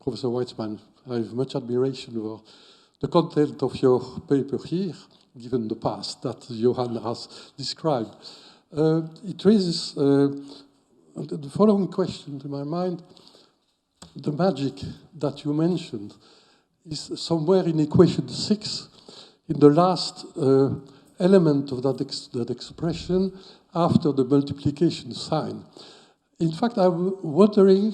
Professor Weitzman, I have much admiration for the content of your paper here, given the past that Johan has described. It raises the following question to my mind, the magic that you mentioned is somewhere in equation 6, in the last element of that expression after the multiplication sign. In fact, I'm wondering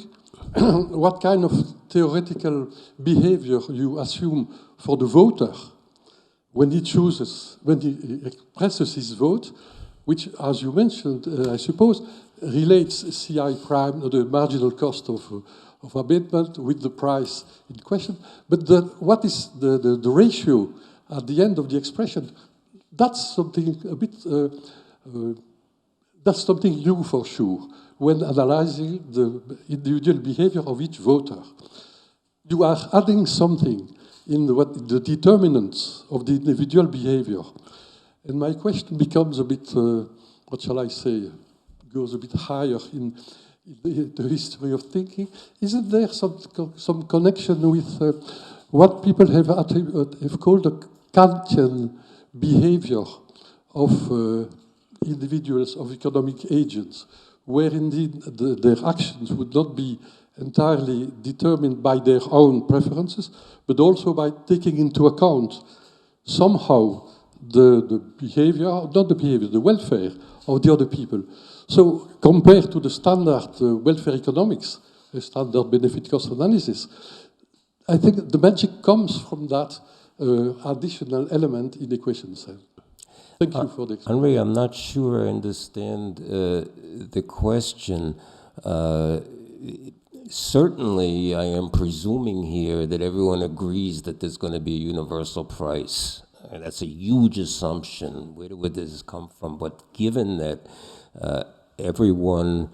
what kind of theoretical behavior you assume for the voter when he expresses his vote, which, as you mentioned, I suppose, relates CI prime, or the marginal cost of abatement, with the price in question. But what is the ratio at the end of the expression? That's something a bit, that's something new for sure when analyzing the individual behavior of each voter. You are adding something in the determinants of the individual behavior. And my question becomes a bit, what shall I say, goes a bit higher in the history of thinking. Isn't there some connection with what people have called the Kantian behavior of individuals, of economic agents, where indeed their actions would not be entirely determined by their own preferences, but also by taking into account somehow the behavior, not the behavior, the welfare of the other people. So compared to the standard welfare economics, the standard benefit cost analysis, I think the magic comes from that additional element in equation 7. Thank you for the explanation. Henri, I'm not sure I understand the question. Certainly, I am presuming here that everyone agrees that there's going to be a universal price. That's a huge assumption. Where would this come from? But given that everyone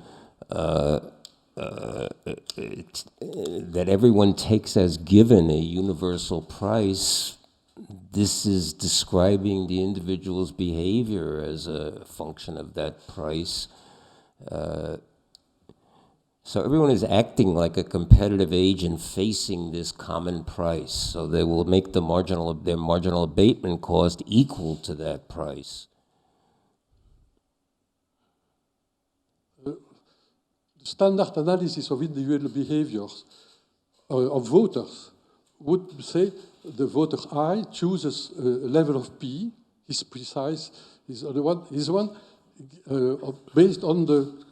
takes as given a universal price, this is describing the individual's behavior as a function of that price. So everyone is acting like a competitive agent facing this common price. So they will make their marginal abatement cost equal to that price. The standard analysis of individual behaviors of voters would say the voter I chooses a level of P, is precise, is one based on the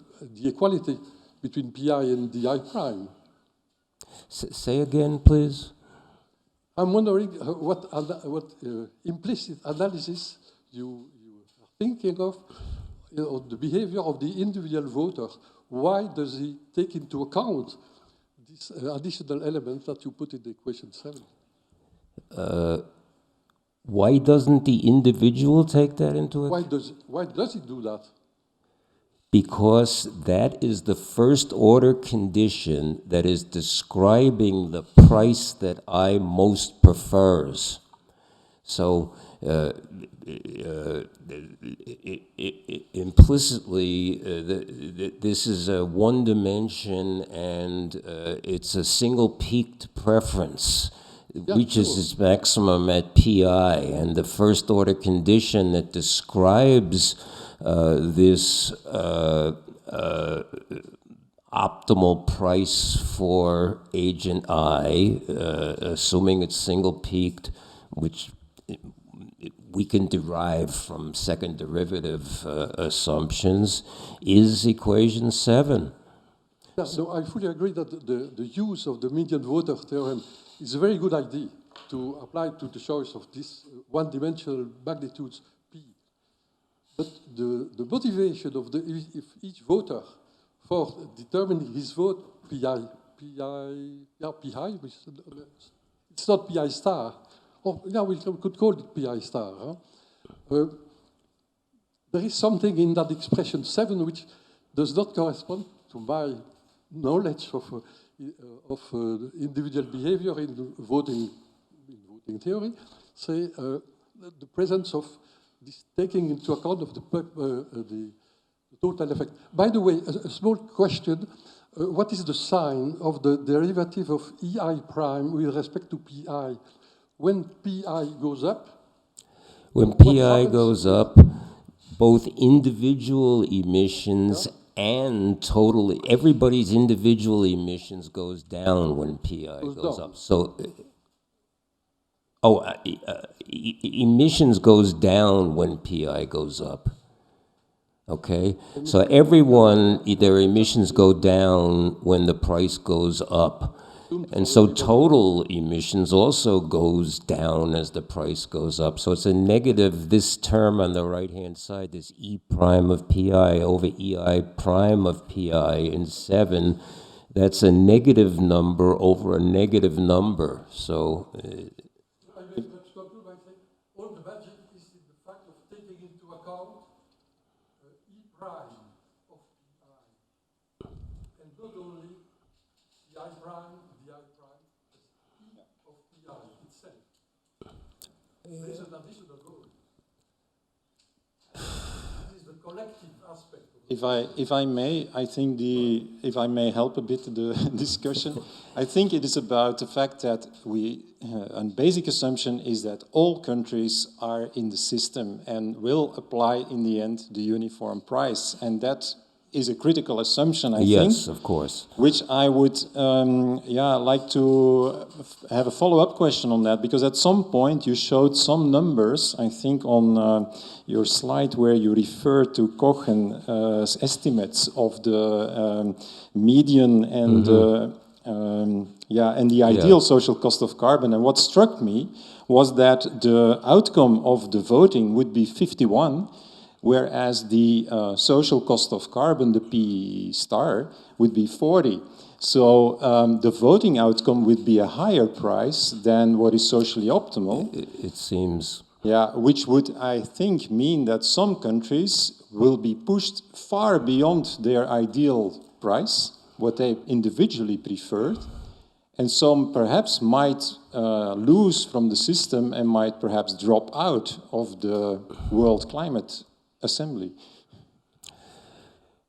equality between PI and DI prime. Say again, please. I'm wondering what implicit analysis you are thinking of the behavior of the individual voter. Why does he take into account this additional element that you put in the equation 7? Why doesn't the individual take that into account? Why does he do that? Because that is the first order condition that is describing the price that I most prefers. So implicitly, this is a one dimension and it's a single peaked preference. Reaches its maximum at PI, and the first order condition that describes this optimal price for agent I, assuming it's single peaked, which we can derive from second derivative assumptions, is equation 7. Yeah, so I fully agree that the use of the median voter theorem is a very good idea to apply to the choice of this one-dimensional magnitudes P. But the motivation of if each voter for determining his vote, PI, it's not PI star. Or, yeah, we could call it PI star. Huh? There is something in that expression 7 which does not correspond to my knowledge of individual behavior in voting theory. Say the presence of this taking into account of the total effect. By the way, a small question. What is the sign of the derivative of EI prime with respect to PI? When PI goes up? When PI goes up, both individual emissions and totally everybody's individual emissions goes down when PI goes up. So, emissions goes down when PI goes up. Okay, so everyone, their emissions go down when the price goes up. And so total emissions also goes down as the price goes up. So it's a negative, this term on the right-hand side, this E prime of PI over EI prime of PI in 7, that's a negative number over a negative number. So all the budget is in the fact of taking into account E prime of PI, and not only the I prime, the I prime, but E of PI itself. There is an additional goal. This is the collective aspect. If I may, I think if I may help a bit the discussion, I think it is about the fact that a basic assumption is that all countries are in the system and will apply in the end the uniform price, and that is a critical assumption, I think. Yes, of course. Which I would, like to have a follow-up question on that, because at some point you showed some numbers, I think on your slide where you referred to Cochen's estimates of the median and and the ideal social cost of carbon. And what struck me was that the outcome of the voting would be 51. Whereas the social cost of carbon, the P star, would be 40. So the voting outcome would be a higher price than what is socially optimal. It seems. Yeah, which would, I think, mean that some countries will be pushed far beyond their ideal price, what they individually preferred, and some perhaps might lose from the system and might perhaps drop out of the World Climate Assembly.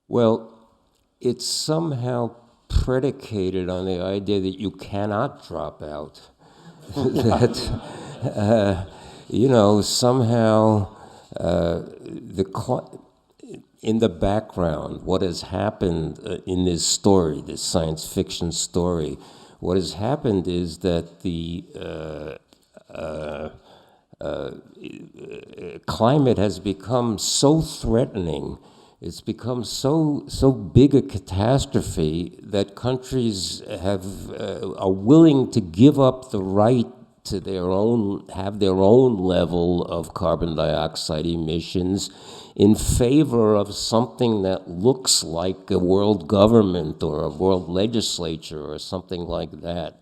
Well, it's somehow predicated on the idea that you cannot drop out. That, somehow in the background, what has happened in this story, this science fiction story, what has happened is that the climate has become so threatening, it's become so big a catastrophe that countries are willing to give up the right to have their own level of carbon dioxide emissions in favor of something that looks like a world government or a world legislature or something like that.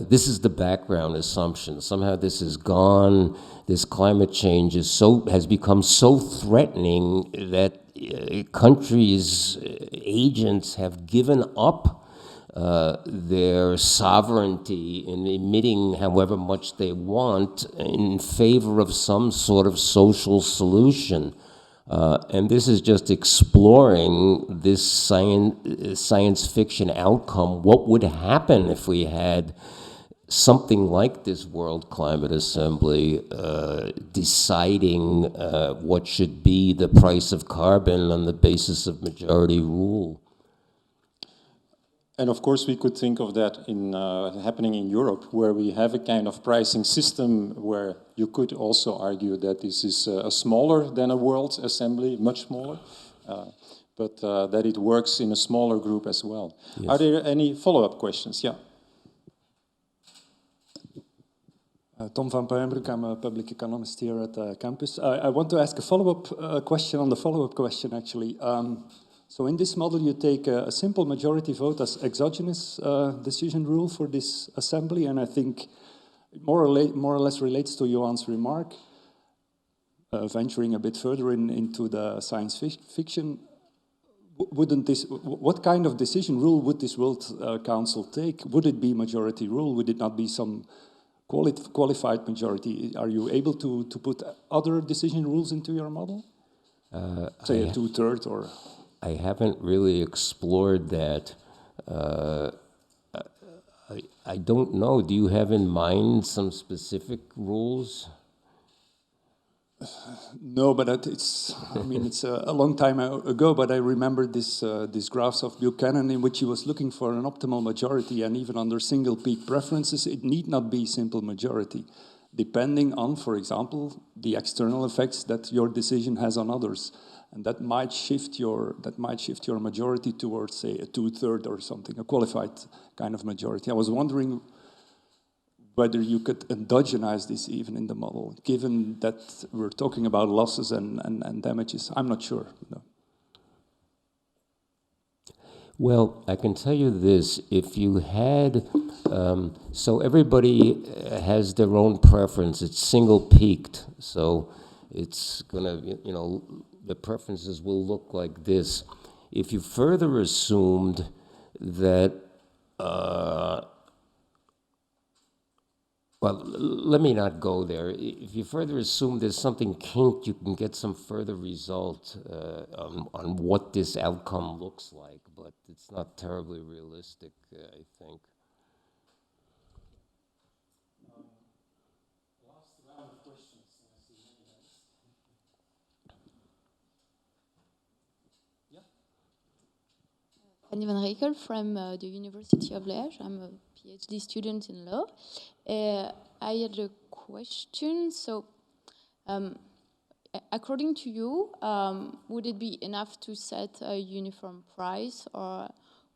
This is the background assumption. Somehow this is gone. This climate change has become so threatening that countries, agents have given up their sovereignty in emitting however much they want in favor of some sort of social solution. And this is just exploring this science fiction outcome. What would happen if we had something like this World Climate Assembly deciding what should be the price of carbon on the basis of majority rule? And of course, we could think of that happening in Europe, where we have a kind of pricing system where you could also argue that this is smaller than a World Assembly, much smaller, but that it works in a smaller group as well. Yes. Are there any follow-up questions? Yeah. Tom van Puimbroek, I'm a public economist here at the campus. I want to ask a follow-up question on the follow-up question, actually. So in this model, you take a simple majority vote as exogenous decision rule for this assembly, and I think it more or less relates to Johan's remark, venturing a bit further into the science fiction. What kind of decision rule would this World Council take? Would it be majority rule? Would it not be some qualified majority? Are you able to put other decision rules into your model? Say a 2/3 or... I haven't really explored that. I don't know. Do you have in mind some specific rules? No, but it's, I mean, it's a long time ago, but I remember these graphs of Buchanan in which he was looking for an optimal majority, and even under single peak preferences, it need not be simple majority, depending on, for example, the external effects that your decision has on others. And that might shift your majority towards, say, a 2/3 or something, a qualified kind of majority. I was wondering whether you could endogenize this even in the model, given that we're talking about losses and damages. I'm not sure. No. Well, I can tell you this, if you had, so everybody has their own preference. It's single peaked, so it's gonna, you know, the preferences will look like this. If you further assumed that, well, let me not go there. If you further assume there's something kinked, you can get some further result on what this outcome looks like, but it's not terribly realistic, I think. Last round of questions. Annie van Rekel from the University of Liège. I'm a PhD student in law. I had a question. So, according to you, would it be enough to set a uniform price, or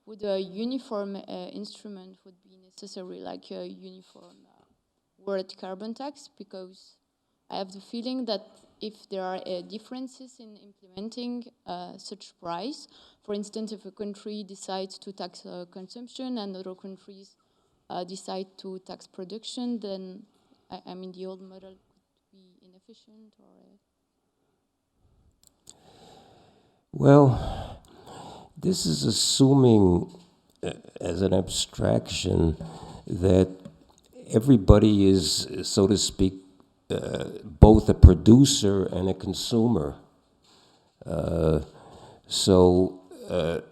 would a uniform instrument would be necessary, like a uniform world carbon tax? Because I have the feeling that if there are differences in implementing such price, for instance, if a country decides to tax consumption and other countries decide to tax production, then I mean the old model could be inefficient, or. Well, this is assuming, as an abstraction, that everybody is, so to speak, both a producer and a consumer. So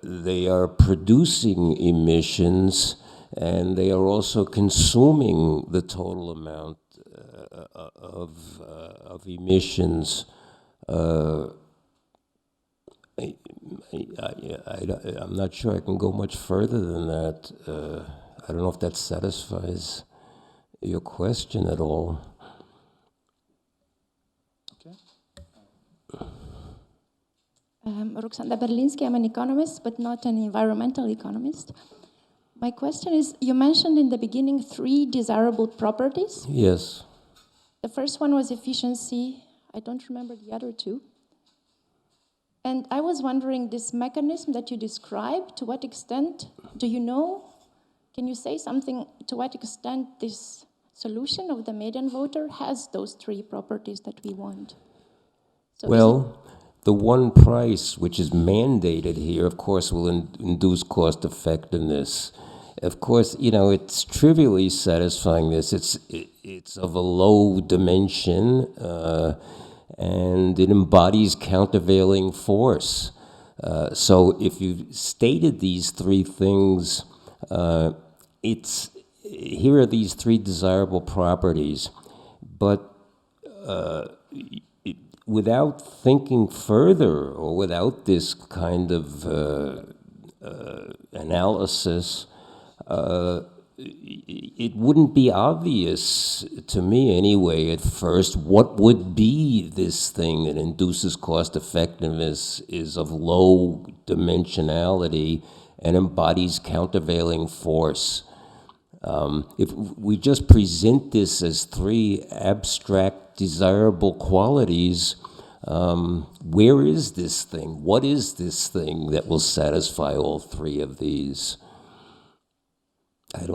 they are producing emissions, and they are also consuming the total amount of emissions. I'm not sure I can go much further than that. I don't know if that satisfies your question at all. Roxanda Berlinski, I'm an economist, but not an environmental economist. My question is, you mentioned in the beginning 3 desirable properties. Yes. The first one was efficiency. I don't remember the other 2. And I was wondering, this mechanism that you described, to what extent, do you know, can you say something, to what extent this solution of the median voter has those 3 properties that we want? So well, the one price which is mandated here, of course, will induce cost effectiveness. Of course, you know, it's trivially satisfying this. It's of a low dimension, and it embodies countervailing force. So if you stated these 3 things, here are these 3 desirable properties, but without thinking further, or without this kind of analysis, it wouldn't be obvious to me anyway at first what would be this thing that induces cost effectiveness, is of low dimensionality, and embodies countervailing force. If we just present this as 3 abstract, desirable qualities, where is this thing? What is this thing that will satisfy all 3 of these? I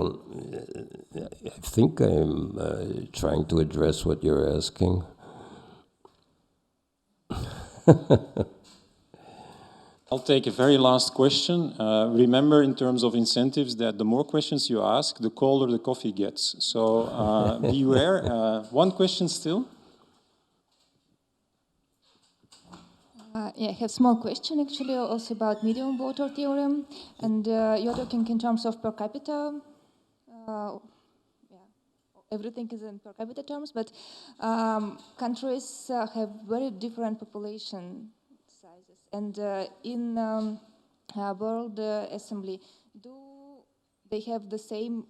think I'm trying to address what you're asking. I'll take a very last question. Remember, in terms of incentives, that the more questions you ask, the colder the coffee gets. So beware. One question still. Yeah, I have a small question actually also about median voter theorem, and you're talking in terms of per capita, everything is in per capita terms, but countries have very different population sizes. And in World Assembly, do they have the same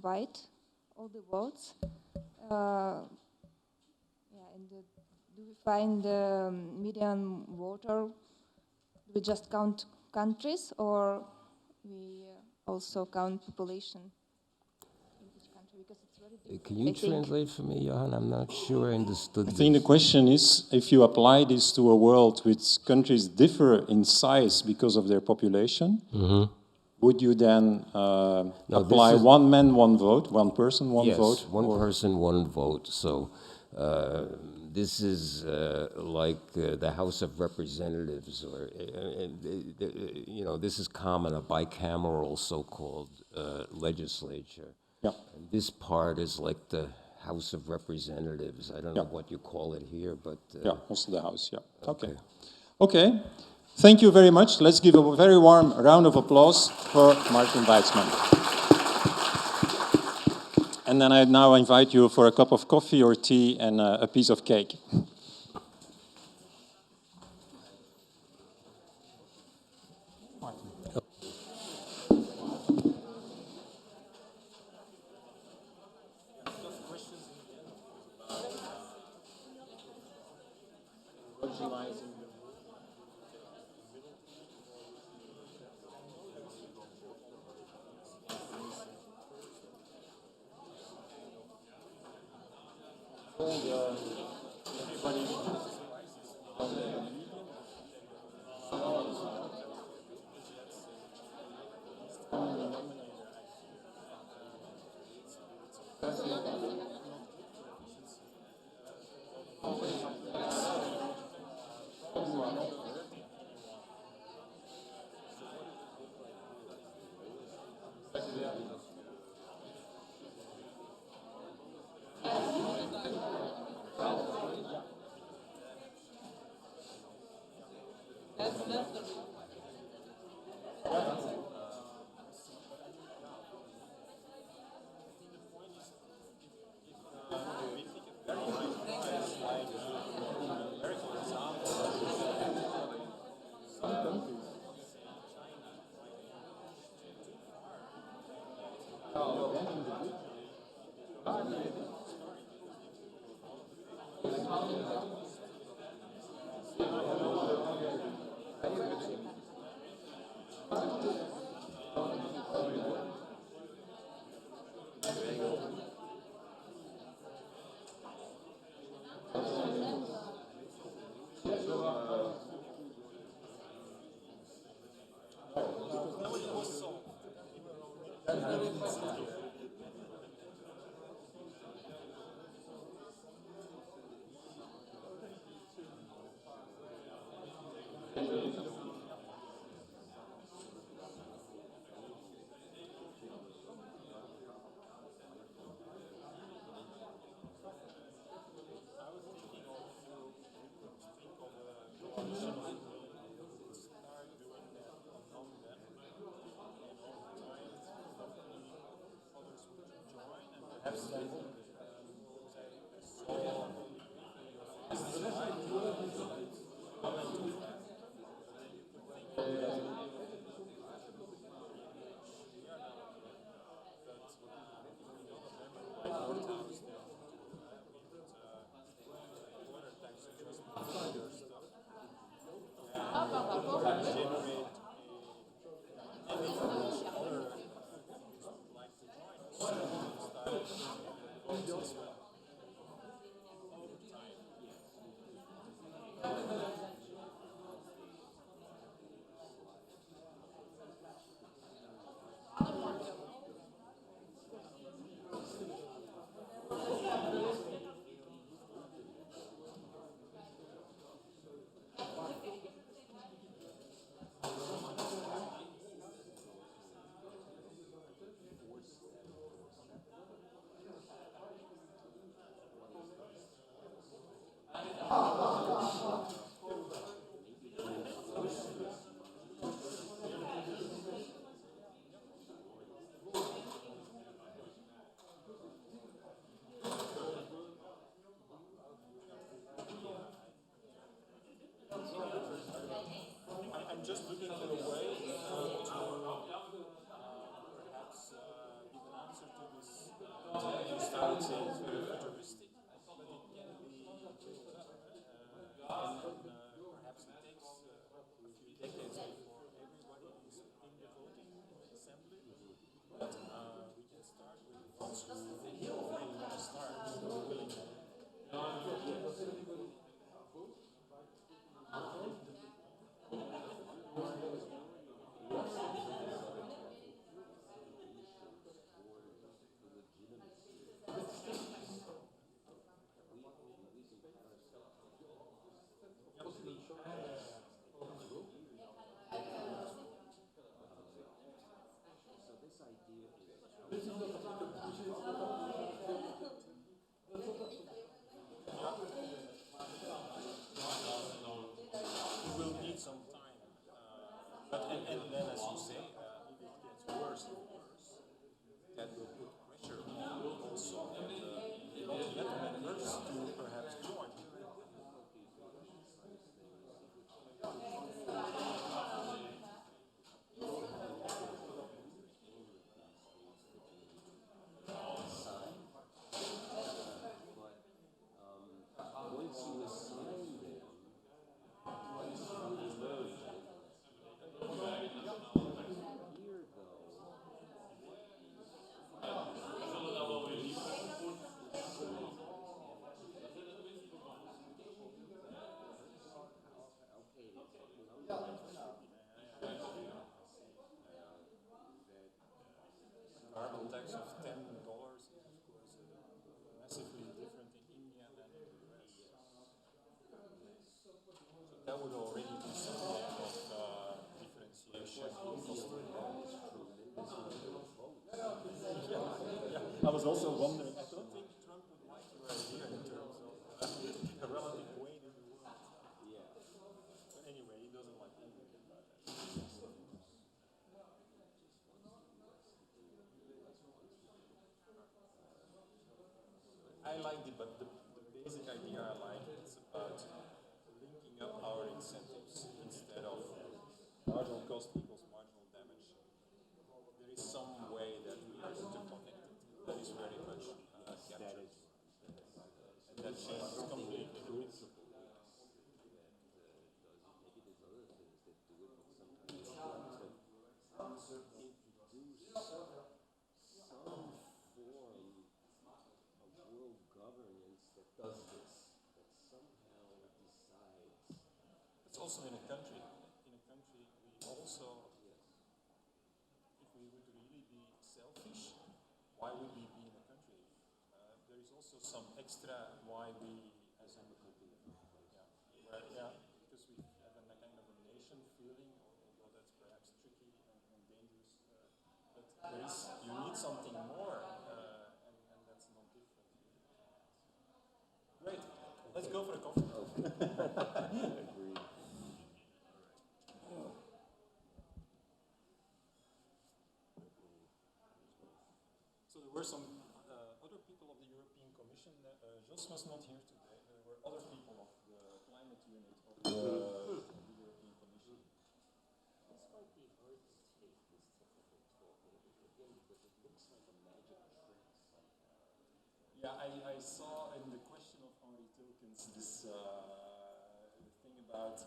weight, all the votes? Do we find the median voter? We just count countries, or we also count population in each country? Because it's very different. Can you translate for me, Johan? I'm not sure I understood. I think the question is, if you apply this to a world which countries differ in size because of their population, would you then apply one man, one vote, one person, one vote? Yes, one person, one vote. So this is like the House of Representatives, or this is common, a bicameral so-called legislature. Yeah. And this part is like the House of Representatives. I don't know what you call it here, but yeah, also the House. Yeah. Okay. Okay. Thank you very much. Let's give a very warm round of applause for Martin Weitzman. And then I now invite you for a cup of coffee or tea and a piece of cake. that would already be some level of differentiation. I was also wondering, I don't think Trump would like to right here in terms of the relative weight in the world. Yeah. But anyway, he doesn't like anything about that. I liked it, but the basic idea I like it's about linking up our incentives instead of marginal cost equals marginal damage. There is some way that we are interconnected that is very much captured. And that changes completely the principle. Also in a country, we also, if we would really be selfish, why would we be in a country? There is also some extra why we, as in, because we have a kind of a nation feeling, although that's perhaps tricky and dangerous. But there is, you need something more, and that's not different. Great, let's go for a coffee. Agreed. So there were some other people of the European Commission. Jos was not here today. There were other people of the climate unit of the European Commission. This might be hard to take this technical talk at the beginning, but it looks like a magic trick somehow. Yeah, I saw in the question of Henri Tilkens this thing about.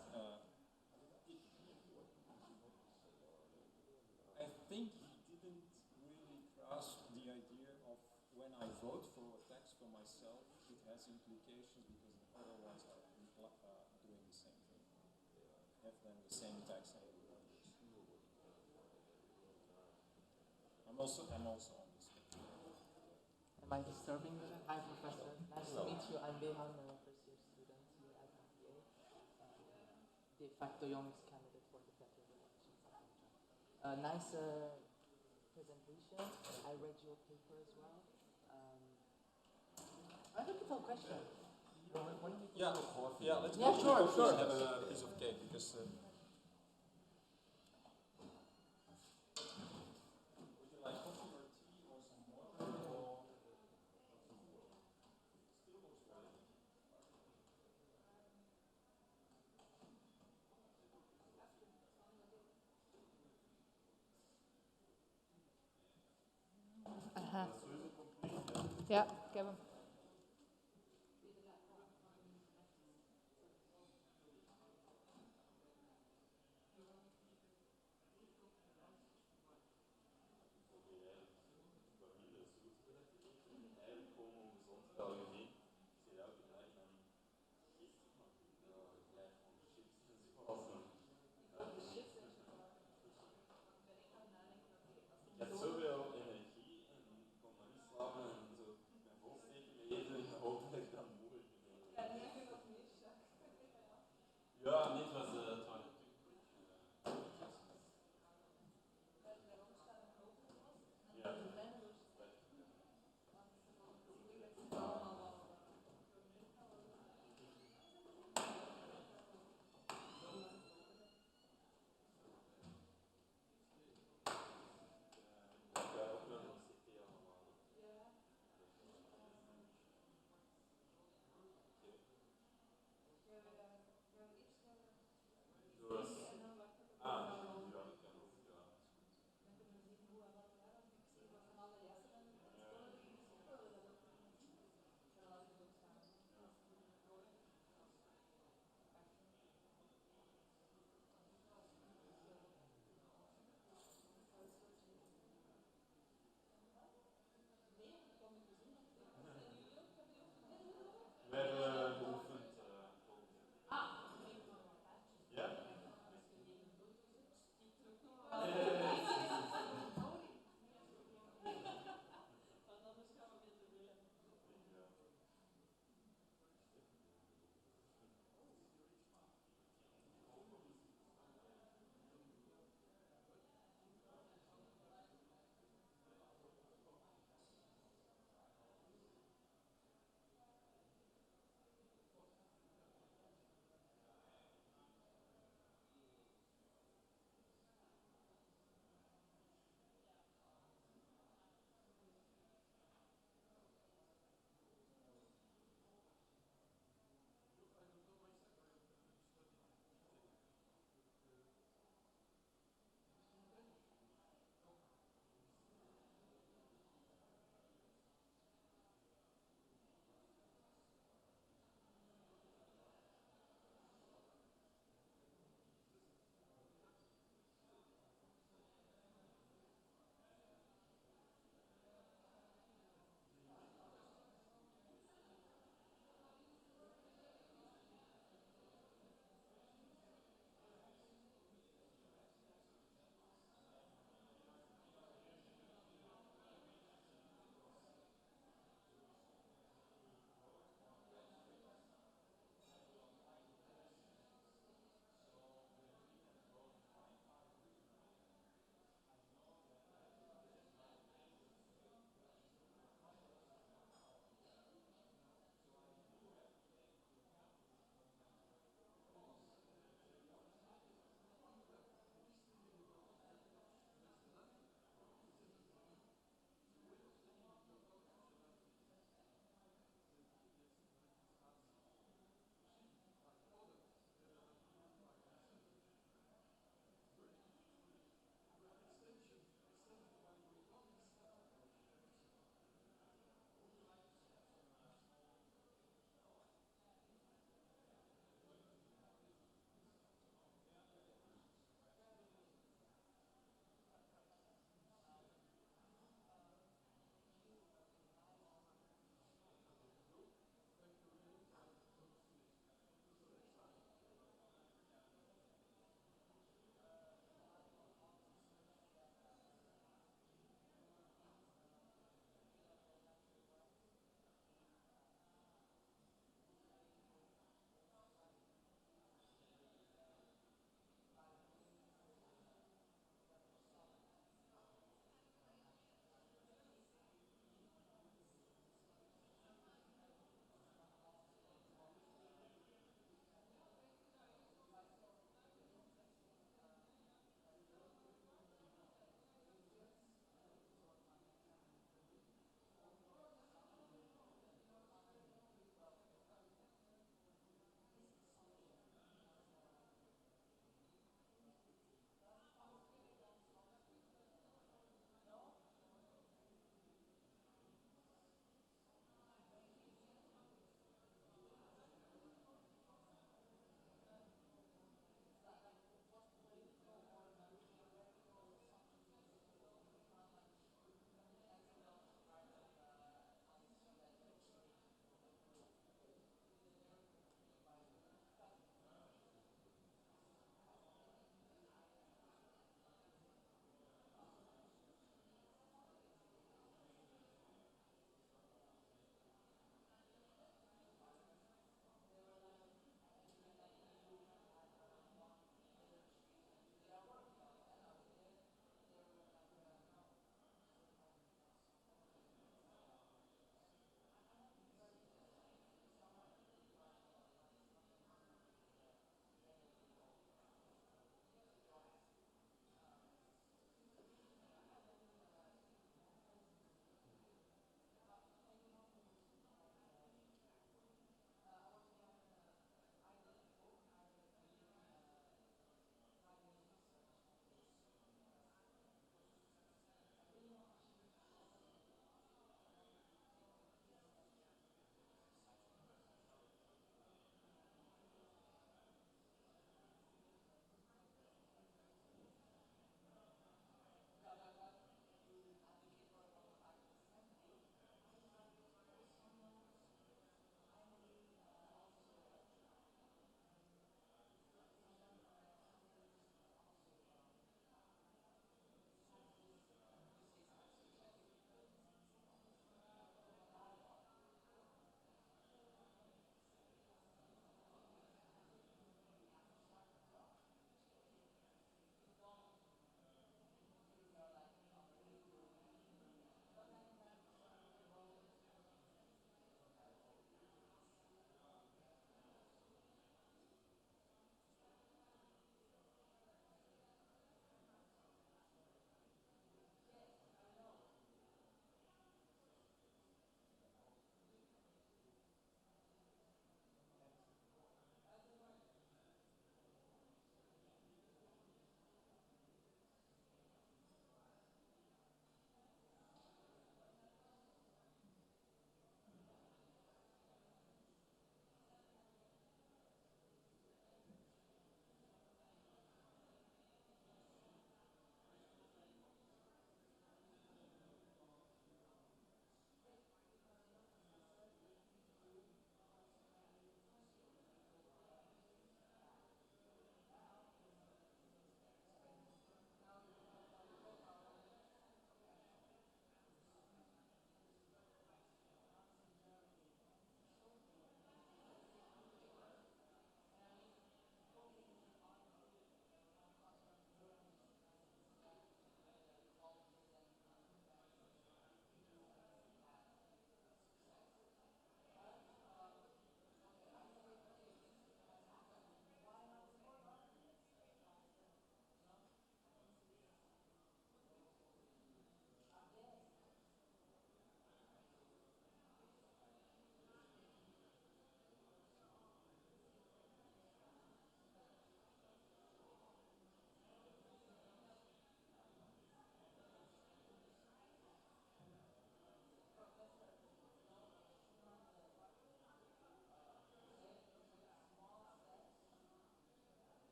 I think he didn't really grasp the idea of when I vote for a tax for myself, it has implications because the other ones are doing the same thing. Have then the same tax everywhere. I'm also on this. Am I disturbing you? Hi, Professor. Nice to meet you. I'm Behan, a first year student here at MBA. De facto youngest candidate for the federal elections. Nice presentation. I read your paper as well. I have a little question. Let's go sure. Have a piece of cake because. Would you like coffee or tea or some water or? Ja, ik heb hem. Ik had zoveel energie en kon maar niet slapen en zo mijn vol steken.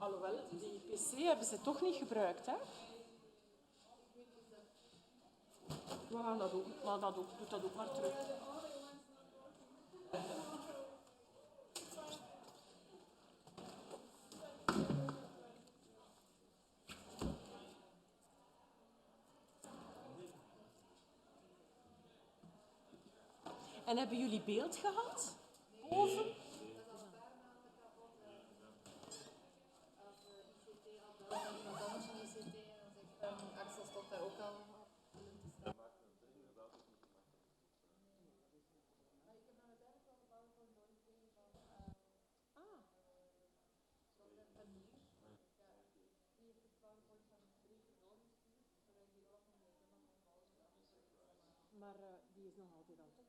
Alhoewel, die PC hebben ze toch niet gebruikt, hè? We gaan dat ook, maar dat ook, doe dat ook maar terug. En hebben jullie beeld gehad? Boven? Maar die is nog altijd aan het